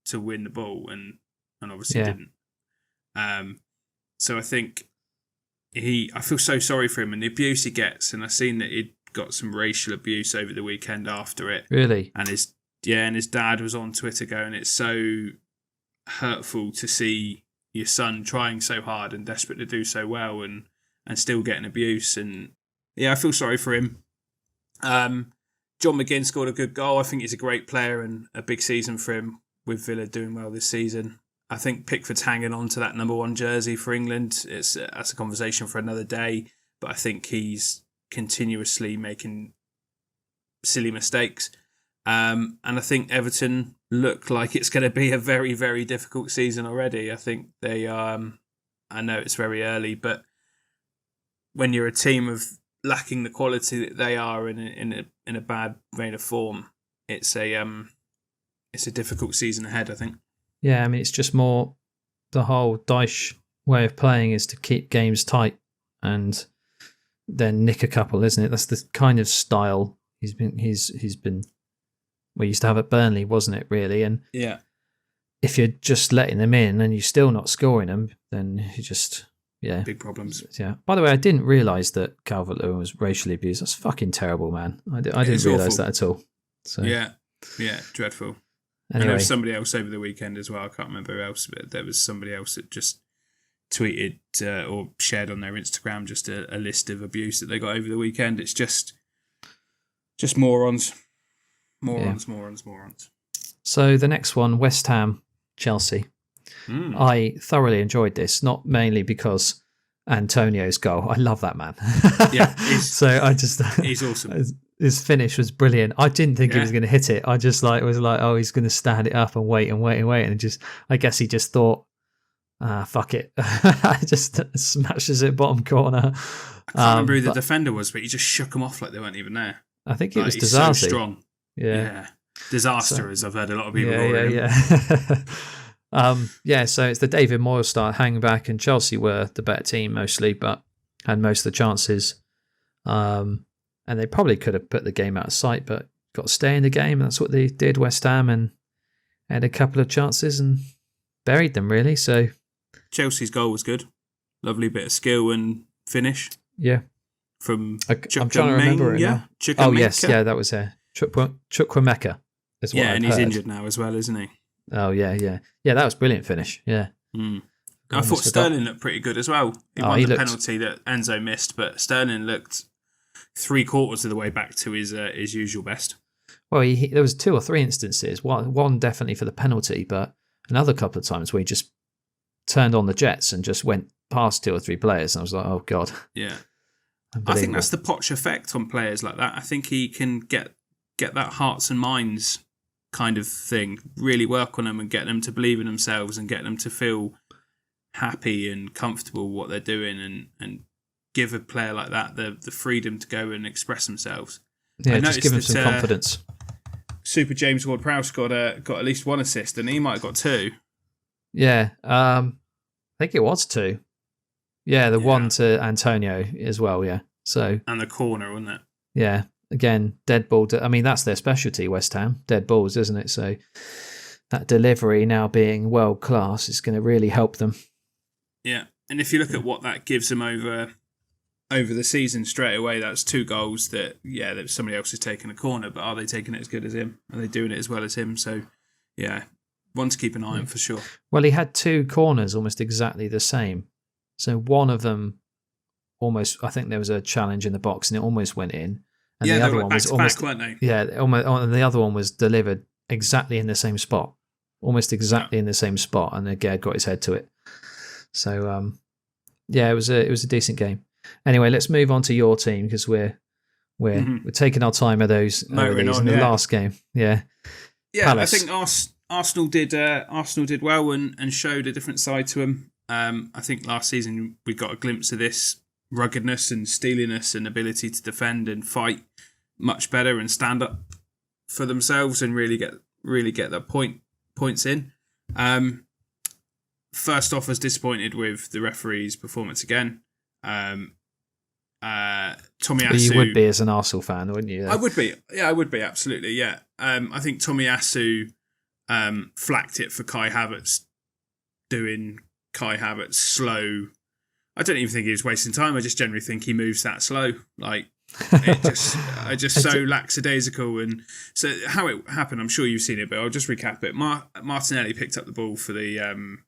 to win the ball, and obviously didn't. So I think I feel so sorry for him and the abuse he gets, and I've seen that he'd got some racial abuse over the weekend after it. Really? And his dad was on Twitter going, it's so hurtful to see your son trying so hard and desperate to do so well and still getting abuse. And yeah, I feel sorry for him. John McGinn scored a good goal. I think he's a great player and a big season for him with Villa doing well this season. I think Pickford's hanging on to that number 1 jersey for England. That's a conversation for another day, but I think he's continuously making silly mistakes. And I think Everton look like it's going to be a very, very difficult season already. I think they I know it's very early, but when you're a team of lacking the quality that they are in a bad vein of form, it's a difficult season ahead, I think. Yeah, I mean, it's just more the whole Dyche way of playing is to keep games tight and then nick a couple, isn't it? That's the kind of style he's been we used to have at Burnley, wasn't it, really? And yeah, if you're just letting them in and you're still not scoring them, then you just, big problems. Yeah. By the way, I didn't realise that Calvert-Lewin was racially abused. That's fucking terrible, man. I didn't realise that at all. So yeah, dreadful. Anyway. And there was somebody else over the weekend as well. I can't remember who else, but there was somebody else that just tweeted or shared on their Instagram just a list of abuse that they got over the weekend. It's just morons. Morons. So the next one, West Ham, Chelsea. I thoroughly enjoyed this, not mainly because Antonio's goal. I love that man. Yeah. He's awesome. His finish was brilliant. I didn't think he was going to hit it. I just was like, oh, he's going to stand it up and wait. And I guess he just thought, fuck it. Just smashes it bottom corner. I can't remember who the defender was, but he just shook them off like they weren't even there. I think it was He's Dizazi. so strong. Yeah. Disaster, as I've heard a lot of people call him. So it's the David Moyes style hang back, and Chelsea were the better team mostly, but had most of the chances. And they probably could have put the game out of sight, but got to stay in the game. That's what they did, West Ham, and had a couple of chances and buried them, really. So Chelsea's goal was good. Lovely bit of skill and finish. Yeah. From I'm trying to remember it now. Oh, yes. Yeah, that was Chukwuemeka as well. Yeah, and he's injured now as well, isn't he? Oh, yeah. Yeah, that was brilliant finish. Yeah. I thought Sterling looked pretty good as well. He won the penalty that Enzo missed, but Sterling looked 3/4 of the way back to his usual best. Well, there was 2 or 3 instances. One definitely for the penalty, but another couple of times where he just turned on the jets and just went past 2 or 3 players, and I was like, oh, God. Yeah. I think that's the Poch effect on players like that. I think he can get that hearts and minds kind of thing, really work on them and get them to believe in themselves and get them to feel happy and comfortable with what they're doing and give a player like that the freedom to go and express themselves. Yeah, just give them some confidence. Super James Ward-Prowse got at least 1 assist, and he might have got 2. Yeah, I think it was 2. Yeah, the one to Antonio as well, yeah. So and the corner, wasn't it? Yeah, again, dead ball. I mean, that's their specialty, West Ham, dead balls, isn't it? So that delivery now being world class is going to really help them. Yeah, and if you look at what that gives them over the season straight away, that's 2 goals that somebody else is taking a corner, but are they taking it as good as him? Are they doing it as well as him? So, yeah, one to keep an eye on for sure. Well, he had 2 corners almost exactly the same. So one of them I think there was a challenge in the box and it almost went in. And the other one was almost, weren't they? Yeah, and the other one was delivered exactly in the same spot, almost exactly in the same spot, and Gerd got his head to it. So, it was a decent game. Anyway, let's move on to your team because we're taking our time of those in the last game. Yeah, Palace. I think Arsenal did well and showed a different side to them. I think last season we got a glimpse of this ruggedness and steeliness and ability to defend and fight much better and stand up for themselves and really get the points in. First off, I was disappointed with the referee's performance again. I Tomiyasu. Well, you would be as an Arsenal fan, wouldn't you? I would be. Yeah, I would be, absolutely, yeah. I think Tomiyasu flacked it for Kai Havertz doing Kai Havertz slow. I don't even think he was wasting time. I just generally think he moves that slow. Like, I just so lackadaisical. And so how it happened, I'm sure you've seen it, but I'll just recap it. Martinelli picked up the ball for the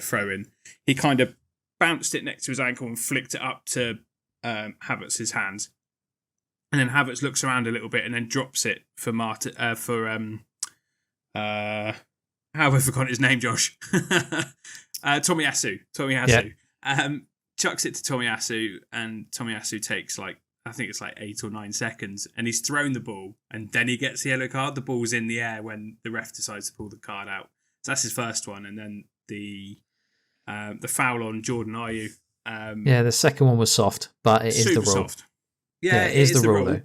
throw-in. He kind of bounced it next to his ankle and flicked it up to Havertz's hands. And then Havertz looks around a little bit and then drops it for how have I forgotten his name, Josh? Tomiyasu. Yeah. Chucks it to Tomiyasu, and Tomiyasu takes I think it's 8 or 9 seconds, and he's thrown the ball, and then he gets the yellow card. The ball's in the air when the ref decides to pull the card out. So that's his first one, and then the foul on Jordan Ayew. The second one was soft, but it is the rule. Soft. Yeah, it is the rule. Though.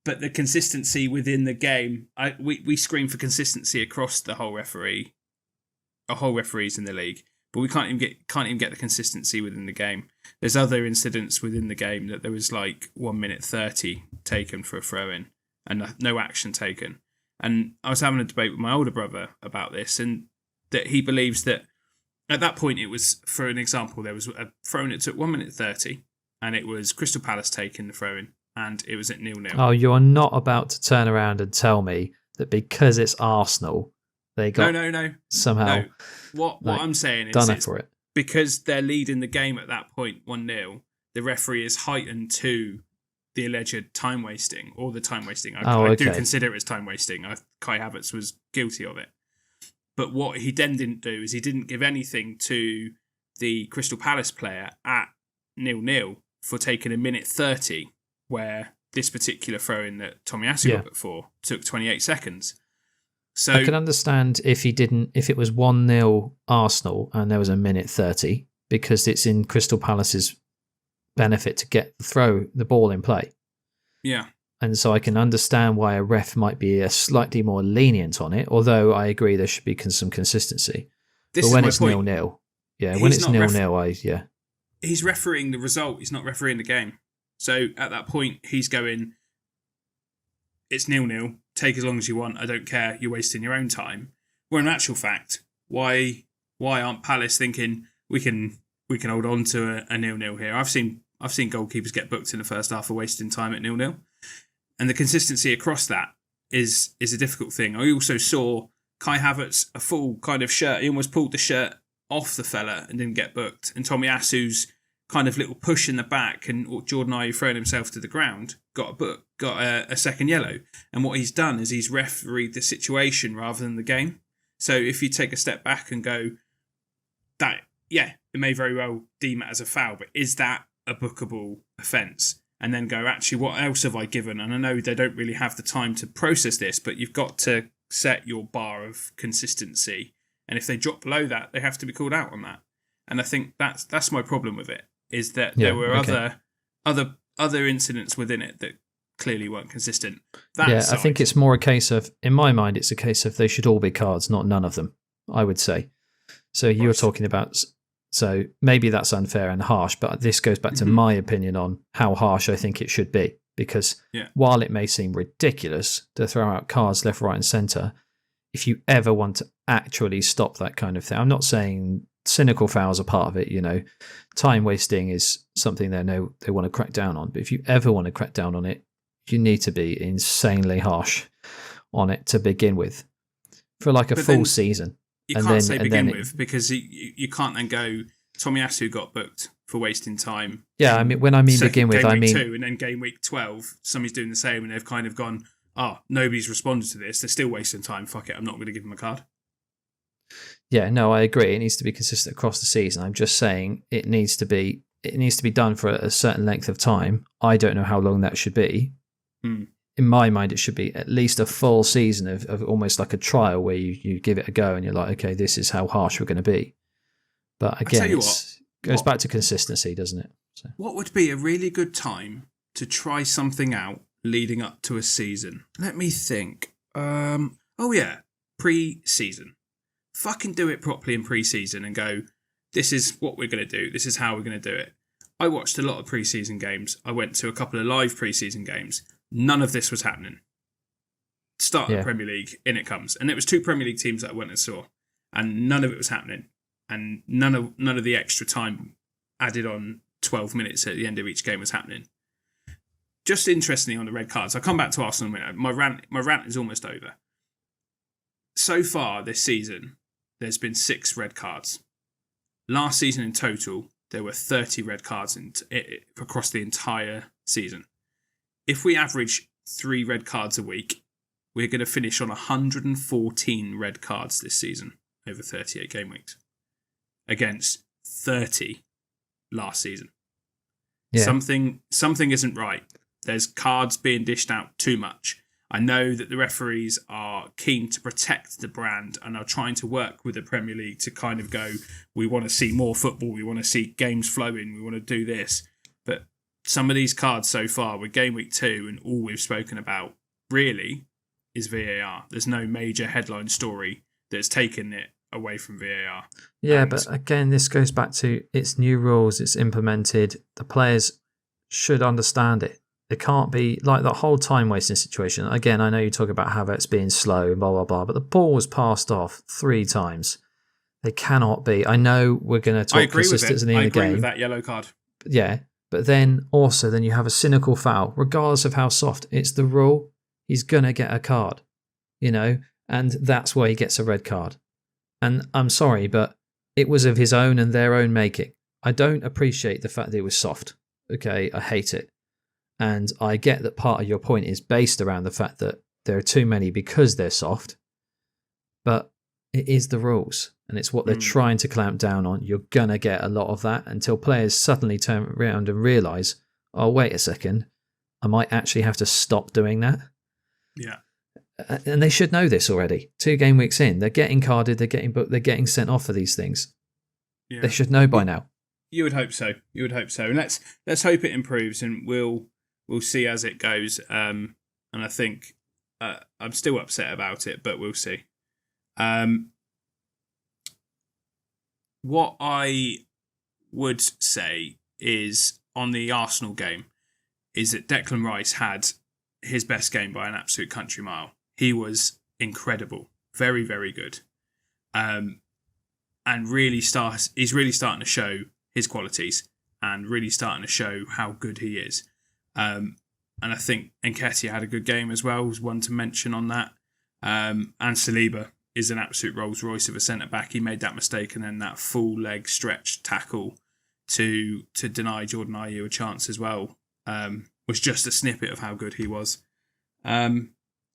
But the consistency within the game, we scream for consistency across the whole referees in the league, but we can't even get the consistency within the game. There's other incidents within the game that there was 1 minute 30 taken for a throw-in and no action taken. And I was having a debate with my older brother about this, and that he believes that at that point it was, for an example, there was a throw-in that took 1 minute 30, and it was Crystal Palace taking the throw-in, and it was at 0-0. Oh, you're not about to turn around and tell me that because it's Arsenal, they got no. somehow. No. What I'm saying is done it for it. Because they're leading the game at that point 1-0. The referee is heightened to the alleged time wasting or the time wasting. I do consider it as time wasting. Kai Havertz was guilty of it. But what he then didn't do is he didn't give anything to the Crystal Palace player at 0-0 for taking a minute 30, where this particular throw-in that Tomiyasu got booked for took 28 seconds. So I can understand if it was 1-0 Arsenal and there was a minute 30, because it's in Crystal Palace's benefit to get the ball in play. Yeah. And so I can understand why a ref might be slightly more lenient on it, although I agree there should be some consistency. But when it's 0-0, when it's 0-0, he's refereeing the result, he's not refereeing the game. So at that point, he's going, it's 0-0, take as long as you want, I don't care, you're wasting your own time. Where in actual fact, why aren't Palace thinking we can hold on to a 0-0 here? I've seen goalkeepers get booked in the first half for wasting time at 0-0. And the consistency across that is a difficult thing. I also saw Kai Havertz, a full kind of shirt, he almost pulled the shirt off the fella and didn't get booked. And Tomiyasu's kind of little push in the back and Jordan Ayew throwing himself to the ground got a second yellow. And what he's done is he's refereed the situation rather than the game. So if you take a step back and go, that, it may very well deem it as a foul, but is that a bookable offence? And then go, actually, what else have I given? And I know they don't really have the time to process this, but you've got to set your bar of consistency. And if they drop below that, they have to be called out on that. And I think that's my problem with it, is that there were other incidents within it that clearly weren't consistent. I think it's more a case of, in my mind, it's a case of they should all be cards, not none of them, I would say. So you were talking about, so maybe that's unfair and harsh, but this goes back to my opinion on how harsh I think it should be. Because while it may seem ridiculous to throw out cards left, right and centre, if you ever want to actually stop that kind of thing, I'm not saying cynical fouls are part of it, time wasting is something they want to crack down on. But if you ever want to crack down on it, you need to be insanely harsh on it to begin with for a full season. You can't say begin with, because you can't then go, Tomiyasu got booked for wasting time. Yeah, I mean, when I mean begin with, I mean 2, and then game week 12, somebody's doing the same, and they've kind of gone, nobody's responded to this. They're still wasting time. Fuck it, I'm not going to give them a card. Yeah, no, I agree. It needs to be consistent across the season. I'm just saying it needs to be done for a certain length of time. I don't know how long that should be. In my mind, it should be at least a full season of almost like a trial where you give it a go and you're like, okay, this is how harsh we're going to be. But again, it goes back to consistency, doesn't it? So. What would be a really good time to try something out leading up to a season? Let me think. Pre-season. Fucking do it properly in pre-season and go, this is what we're going to do. This is how we're going to do it. I watched a lot of pre-season games. I went to a couple of live pre-season games. None of this was happening. Start of the Premier League, in it comes. And it was 2 Premier League teams that I went and saw. And none of it was happening. And none of the extra time added on 12 minutes at the end of each game was happening. Just interestingly on the red cards, I'll come back to Arsenal in a minute. My rant is almost over. So far this season, there's been 6 red cards. Last season in total, there were 30 red cards across the entire season. If we average 3 red cards a week, we're going to finish on 114 red cards this season over 38 game weeks against 30 last season. Yeah. Something isn't right. There's cards being dished out too much. I know that the referees are keen to protect the brand and are trying to work with the Premier League to kind of go, we want to see more football, we want to see games flowing, we want to do this. But some of these cards so far with game week 2 and all we've spoken about really is VAR. There's no major headline story that's taken it away from VAR. Yeah, but again, this goes back to it's new rules, it's implemented. The players should understand it. It can't be like that whole time wasting situation. Again, I know you talk about Havertz being slow, blah, blah, blah, but the ball was passed off 3 times. They cannot be. I know we're going to talk consistency in the game. I agree with that yellow card. Yeah, but then you have a cynical foul, regardless of how soft. It's the rule. He's going to get a card, and that's why he gets a red card. And I'm sorry, but it was of his own and their own making. I don't appreciate the fact that it was soft. Okay, I hate it. And I get that part of your point is based around the fact that there are too many because they're soft. But it is the rules. And it's what they're trying to clamp down on. You're going to get a lot of that until players suddenly turn around and realise, oh, wait a second, I might actually have to stop doing that. Yeah. And they should know this already. 2 game weeks in, they're getting carded, they're getting booked, they're getting sent off for these things. Yeah. They should know by now. You would hope so. And let's hope it improves, and we'll see as it goes. And I think I'm still upset about it, but we'll see. What I would say is on the Arsenal game is that Declan Rice had his best game by an absolute country mile. He was incredible, very, very good, and he's really starting to show his qualities and really starting to show how good he is. And I think Nketiah had a good game as well, was one to mention on that. And Saliba is an absolute Rolls Royce of a centre-back. He made that mistake, and then that full leg stretch tackle to deny Jordan Ayew a chance as well was just a snippet of how good he was.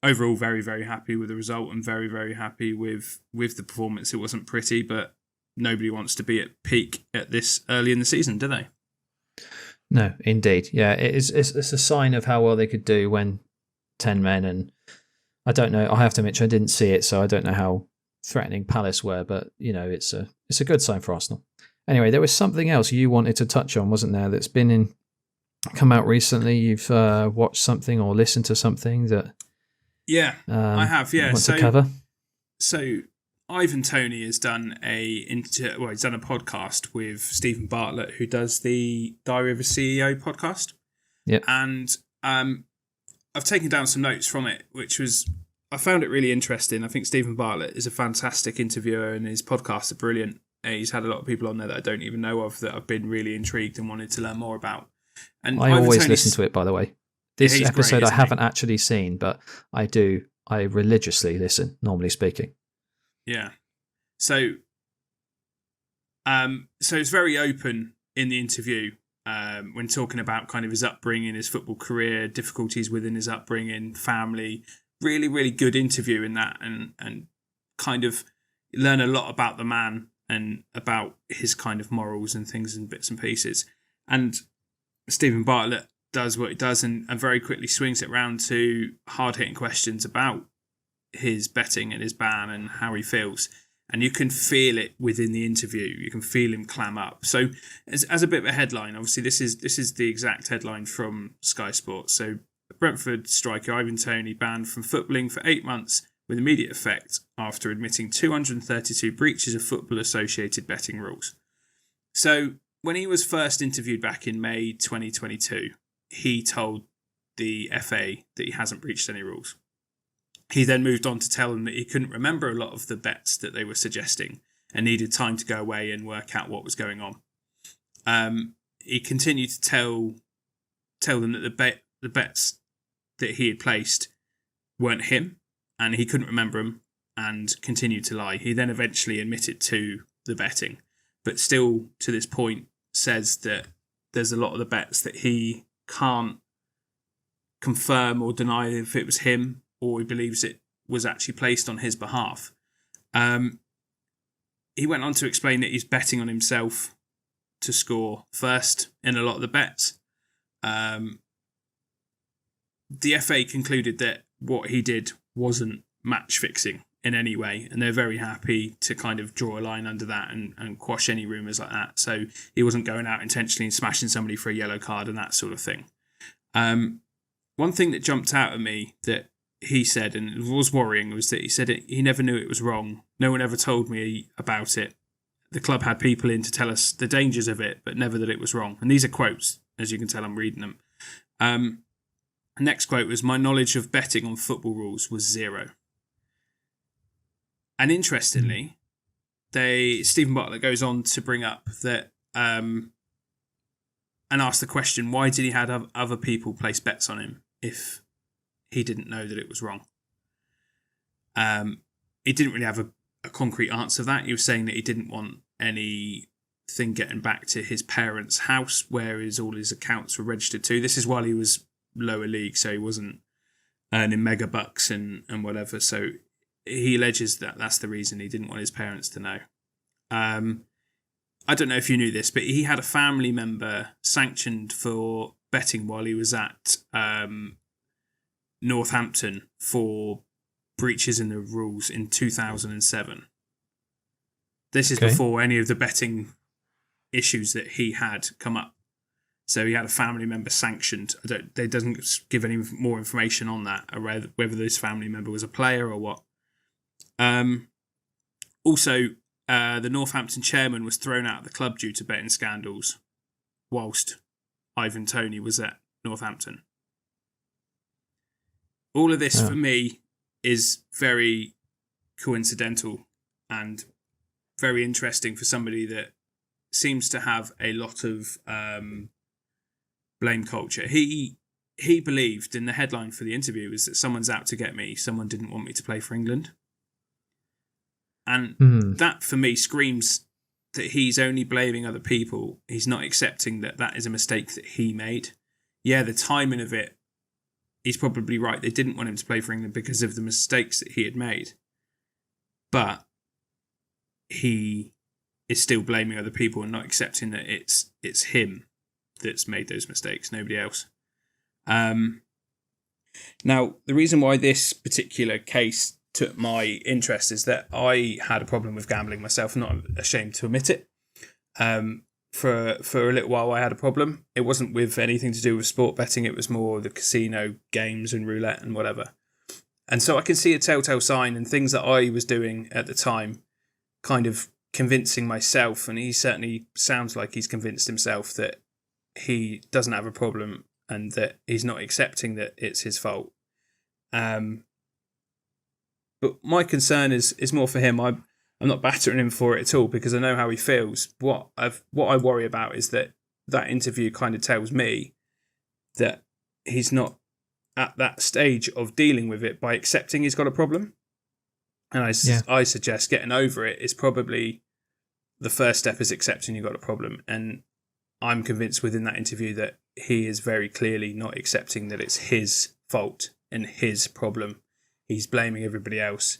Overall, very, very happy with the result and very, very happy with the performance. It wasn't pretty, but nobody wants to be at peak at this early in the season, do they? No, indeed. Yeah, it's a sign of how well they could do when 10 men, and I don't know, I have to admit, I didn't see it, so I don't know how threatening Palace were, but it's a good sign for Arsenal. Anyway, there was something else you wanted to touch on, wasn't there, that's come out recently? You've watched something or listened to something that I have, yeah. Want to cover? So Ivan Toney has done he's done a podcast with Stephen Bartlett, who does the Diary of a CEO podcast. Yep. And I've taken down some notes from it, I found it really interesting. I think Stephen Bartlett is a fantastic interviewer and his podcasts are brilliant. He's had a lot of people on there that I don't even know of that I've been really intrigued and wanted to learn more about. And I always listen to it, by the way. This episode great, I haven't actually seen, but I do. I religiously listen, normally speaking. Yeah. So it's very open in the interview when talking about kind of his upbringing, his football career, difficulties within his upbringing, family. Really, really good interview in that, and kind of learn a lot about the man and about his kind of morals and things and bits and pieces. And Stephen Bartlett does what he does and very quickly swings it round to hard-hitting questions about his betting and his ban and how he feels. And you can feel it within the interview. You can feel him clam up. So as a bit of a headline, obviously this is the exact headline from Sky Sports. So Brentford striker Ivan Toney banned from footballing for 8 months with immediate effect after admitting 232 breaches of football-associated betting rules. So when he was first interviewed back in May 2022, he told the FA that he hasn't breached any rules. He then moved on to tell them that he couldn't remember a lot of the bets that they were suggesting and needed time to go away and work out what was going on. He continued to tell them that the bets that he had placed weren't him, and he couldn't remember them, and continued to lie. He then eventually admitted to the betting, but still to this point says that there's a lot of the bets that he can't confirm or deny if it was him, or he believes it was actually placed on his behalf. He went on to explain that he's betting on himself to score first in a lot of the bets. The FA concluded that what he did wasn't match fixing in any way, and they're very happy to kind of draw a line under that and quash any rumours like that. So he wasn't going out intentionally and smashing somebody for a yellow card and that sort of thing. One thing that jumped out at me that he said, and it was worrying, was that he said he never knew it was wrong. No one ever told me about it. The club had people in to tell us the dangers of it, but never that it was wrong. And these are quotes, as you can tell I'm reading them. Next quote was, "My knowledge of betting on football rules was zero." And interestingly, Stephen Bartlett goes on to bring up that and ask the question, why did he have other people place bets on him if he didn't know that it was wrong? He didn't really have a concrete answer to that. He was saying that he didn't want anything getting back to his parents' house where all his accounts were registered to. This is while he was lower league, so he wasn't earning mega bucks and whatever. So he alleges that that's the reason he didn't want his parents to know. I don't know if you knew this, but he had a family member sanctioned for betting while he was at Northampton for breaches in the rules in 2007. This is before any of the betting issues that he had come up. So he had a family member sanctioned. They doesn't give any more information on that, or whether this family member was a player or what. Also, the Northampton chairman was thrown out of the club due to betting scandals whilst Ivan Toney was at Northampton. All of this, for me, is very coincidental and very interesting for somebody that seems to have a lot of blame culture. He believed, in the headline for the interview, was that someone's out to get me, someone didn't want me to play for England. And that, for me, screams that he's only blaming other people. He's not accepting that that is a mistake that he made. Yeah, the timing of it, he's probably right. They didn't want him to play for England because of the mistakes that he had made. But he is still blaming other people and not accepting that it's him that's made those mistakes, nobody else. Now, the reason why this particular case took my interest is that I had a problem with gambling myself. I'm not ashamed to admit it. For a little while I had a problem. It wasn't with anything to do with sport betting. It was more the casino games and roulette and whatever. And so I can see a telltale sign and things that I was doing at the time, kind of convincing myself, and he certainly sounds like he's convinced himself that he doesn't have a problem and that he's not accepting that it's his fault. But my concern is more for him. I'm not battering him for it at all because I know how he feels. What I worry about is that interview kind of tells me that he's not at that stage of dealing with it by accepting he's got a problem. And I suggest getting over it is probably the first step, is accepting you've got a problem. And I'm convinced within that interview that he is very clearly not accepting that it's his fault and his problem. He's blaming everybody else.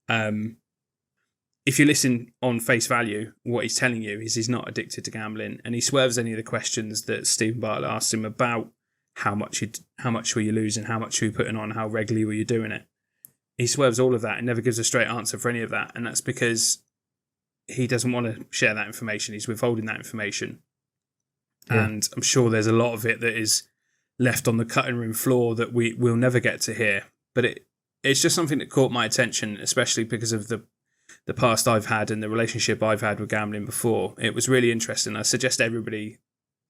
If you listen on face value, what he's telling you is he's not addicted to gambling, and he swerves any of the questions that Stephen Bartlett asked him about how much were you losing, how much were you putting on, how regularly were you doing it. He swerves all of that and never gives a straight answer for any of that, and that's because he doesn't want to share that information. He's withholding that information. Yeah. And I'm sure there's a lot of it that is left on the cutting room floor that we'll never get to hear. But it's just something that caught my attention, especially because of the the past I've had and the relationship I've had with gambling before. It was really interesting. I suggest everybody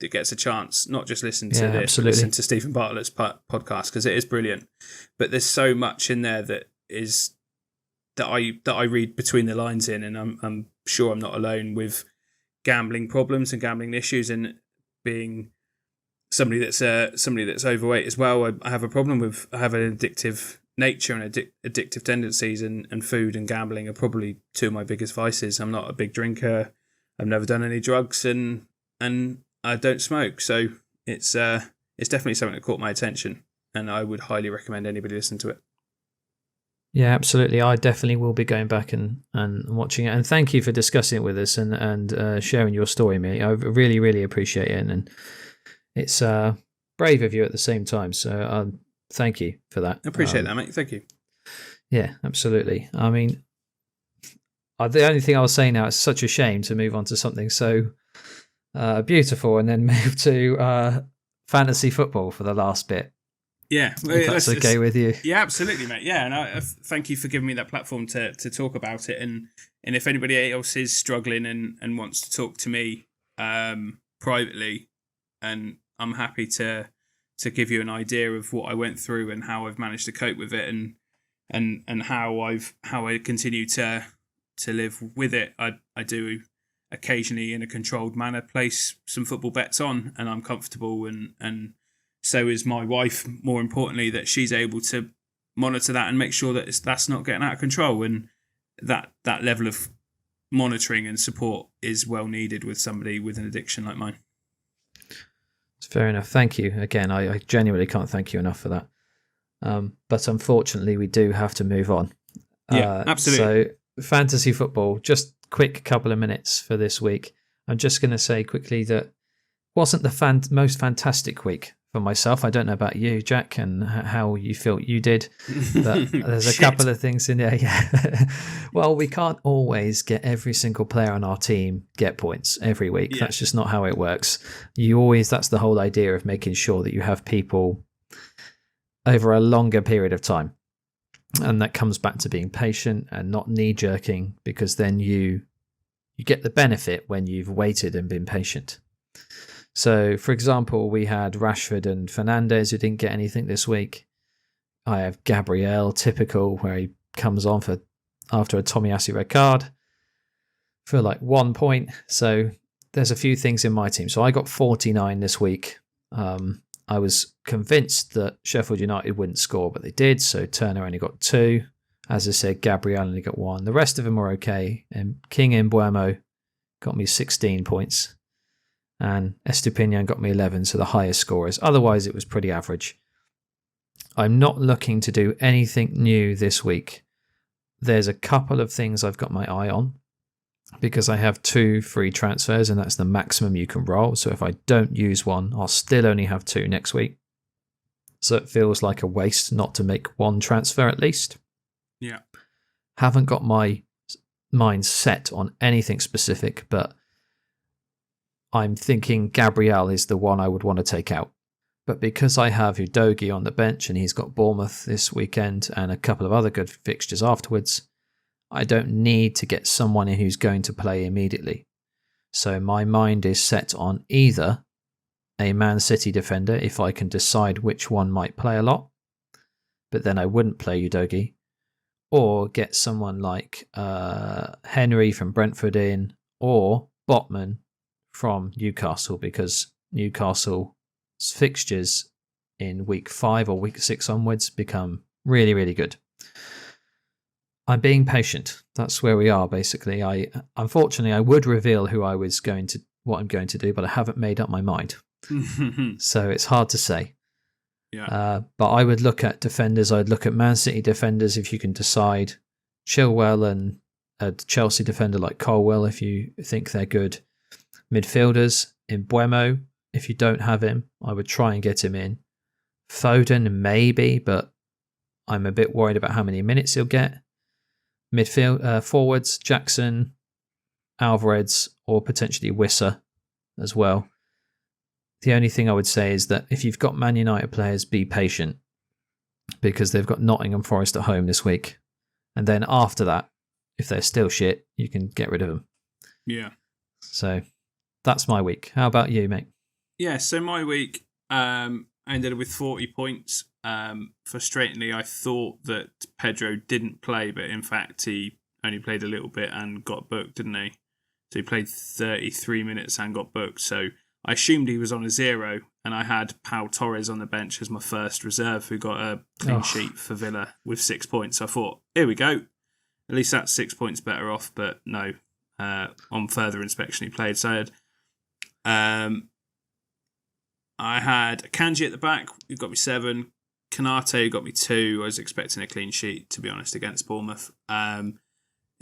that gets a chance, not just listen to this, but listen to Stephen Bartlett's podcast, because it is brilliant. But there's so much in there that I read between the lines in, and I'm sure I'm not alone with gambling problems and gambling issues, and being somebody that's overweight as well. I have a problem with, I have an addictive nature and addictive tendencies, and food and gambling are probably two of my biggest vices. I'm not a big drinker. I've never done any drugs, and I don't smoke. So it's definitely something that caught my attention, and I would highly recommend anybody listen to it. Yeah, absolutely. I definitely will be going back and watching it. And thank you for discussing it with us and sharing your story, mate. I really, really appreciate it. And it's brave of you at the same time. So thank you for that. I appreciate that, mate. Thank you. Yeah, absolutely. I mean, the only thing I'll say now, it's such a shame to move on to something so beautiful and then move to fantasy football for the last bit. Yeah, if that's okay with you. Yeah, absolutely, mate. Yeah, and I thank you for giving me that platform to talk about it. And if anybody else is struggling and wants to talk to me privately, and I'm happy to give you an idea of what I went through and how I've managed to cope with it, and how I continue to live with it. I do occasionally, in a controlled manner, place some football bets on, and I'm comfortable, and so is my wife, more importantly, that she's able to monitor that and make sure that that's not getting out of control. And that level of monitoring and support is well needed with somebody with an addiction like mine. It's fair enough. Thank you. Again, I genuinely can't thank you enough for that. But unfortunately, we do have to move on. Yeah, absolutely. So fantasy football, just quick couple of minutes for this week. I'm just going to say quickly that wasn't the most fantastic week for myself. I don't know about you, Jack, and how you felt you did, but there's a couple of things in there. Yeah. Well, we can't always get every single player on our team get points every week. Yeah. That's just not how it works. That's the whole idea of making sure that you have people over a longer period of time. And that comes back to being patient and not knee-jerking, because then you get the benefit when you've waited and been patient. So, for example, we had Rashford and Fernandes who didn't get anything this week. I have Gabriel, typical, where he comes on after a Tomiyasu red card for like 1 point. So there's a few things in my team. So I got 49 this week. I was convinced that Sheffield United wouldn't score, but they did. So Turner only got 2. As I said, Gabriel only got 1. The rest of them were okay. And King Mbeumo got me 16 points. And Estupinian got me 11, so the highest scorers. Otherwise, it was pretty average. I'm not looking to do anything new this week. There's a couple of things I've got my eye on, because I have 2 free transfers, and that's the maximum you can roll. So if I don't use one, I'll still only have 2 next week. So it feels like a waste not to make 1 transfer at least. Yeah. Haven't got my mind set on anything specific, but I'm thinking Gabriel is the one I would want to take out. But because I have Udogie on the bench and he's got Bournemouth this weekend and a couple of other good fixtures afterwards, I don't need to get someone in who's going to play immediately. So my mind is set on either a Man City defender, if I can decide which one might play a lot, but then I wouldn't play Udogie, or get someone like Henry from Brentford in, or Botman from Newcastle, because Newcastle's fixtures in week 5 or week 6 onwards become really, really good. I'm being patient. That's where we are, basically. Unfortunately, I would reveal what I'm going to do, but I haven't made up my mind. So it's hard to say. Yeah. But I would look at defenders. I'd look at Man City defenders if you can decide. Chilwell and a Chelsea defender like Colwell if you think they're good. Midfielders, in Mbeumo, if you don't have him, I would try and get him in. Foden, maybe, but I'm a bit worried about how many minutes he'll get. Forwards, Jackson, Alvarez, or potentially Wissa as well. The only thing I would say is that if you've got Man United players, be patient, because they've got Nottingham Forest at home this week. And then after that, if they're still shit, you can get rid of them. Yeah. So that's my week. How about you, mate? Yeah, so my week I ended up with 40 points. Frustratingly, I thought that Pedro didn't play, but in fact he only played a little bit and got booked, didn't he? So he played 33 minutes and got booked. So I assumed he was on a 0, and I had Pau Torres on the bench as my first reserve, who got a clean sheet for Villa with 6 points. So I thought, here we go. At least that's 6 points better off, but no. On further inspection, he played. So I had Kanji at the back, who got me 7. Canate, who got me 2. I was expecting a clean sheet, to be honest, against Bournemouth.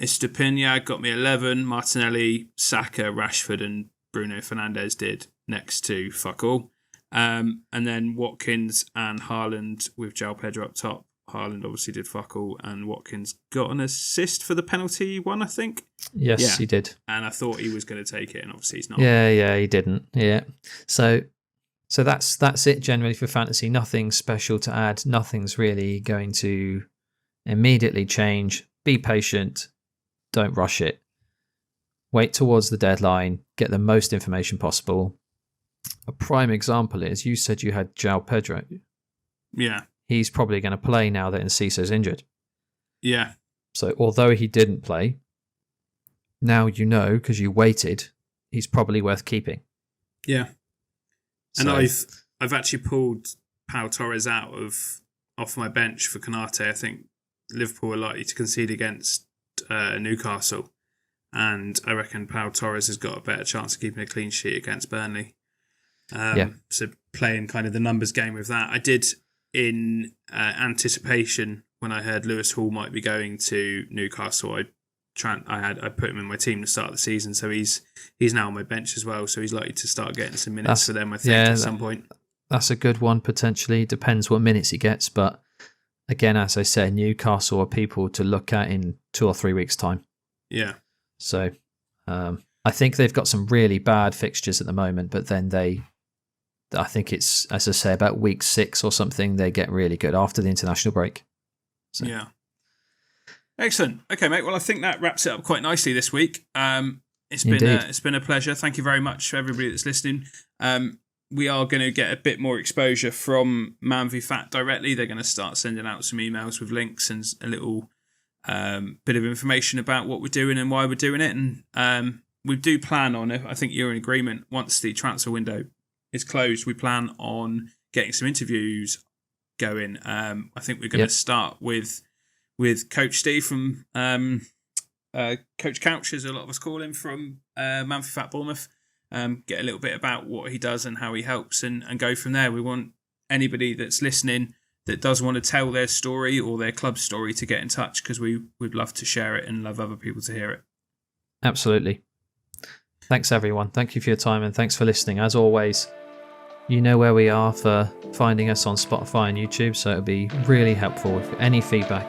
Estupinian got me 11. Martinelli, Saka, Rashford and Bruno Fernandes did next to fuck all. And then Watkins and Haaland with João Pedro up top. Haaland obviously did fuck all, and Watkins got an assist for the penalty one, I think. Yes, he did. And I thought he was going to take it, and obviously he's not. Yeah, he didn't. Yeah. So that's it generally for fantasy. Nothing special to add. Nothing's really going to immediately change. Be patient. Don't rush it. Wait towards the deadline. Get the most information possible. A prime example is you said you had João Pedro. Yeah. He's probably going to play now that Enciso's injured. Yeah. So although he didn't play, now you know because you waited, he's probably worth keeping. Yeah. And So, I've actually pulled Pau Torres off my bench for Canate. I think Liverpool are likely to concede against Newcastle, and I reckon Pau Torres has got a better chance of keeping a clean sheet against Burnley. So playing kind of the numbers game with that, I did in anticipation when I heard Lewis Hall might be going to Newcastle. I put him in my team to start the season, so he's now on my bench as well. So he's likely to start getting some minutes for them, I think, at some point. That's a good one potentially. Depends what minutes he gets, but again, as I said, Newcastle are people to look at in 2 or 3 weeks' time. Yeah. So I think they've got some really bad fixtures at the moment, but then I think it's, as I say, about week 6 or something, they get really good after the international break. So. Yeah. Excellent. Okay, mate. Well, I think that wraps it up quite nicely this week. It's been a pleasure. Thank you very much for everybody that's listening. We are going to get a bit more exposure from Man v Fat directly. They're going to start sending out some emails with links and a little bit of information about what we're doing and why we're doing it. And we do plan on, I think you're in agreement, once the transfer window is closed, we plan on getting some interviews going. I think we're going to start with Coach Steve from Coach Couch, as a lot of us call him, from Man v Fat Bournemouth. Get a little bit about what he does and how he helps, and go from there. We want anybody that's listening that does want to tell their story or their club story to get in touch, because we would love to share it and love other people to hear it. Absolutely. Thanks, everyone. Thank you for your time, and thanks for listening. As always, you know where we are for finding us on Spotify and YouTube, so it'll be really helpful. If any feedback.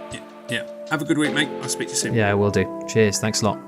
Yeah. Have a good week, mate. I'll speak to you soon. Yeah, will do. Cheers. Thanks a lot.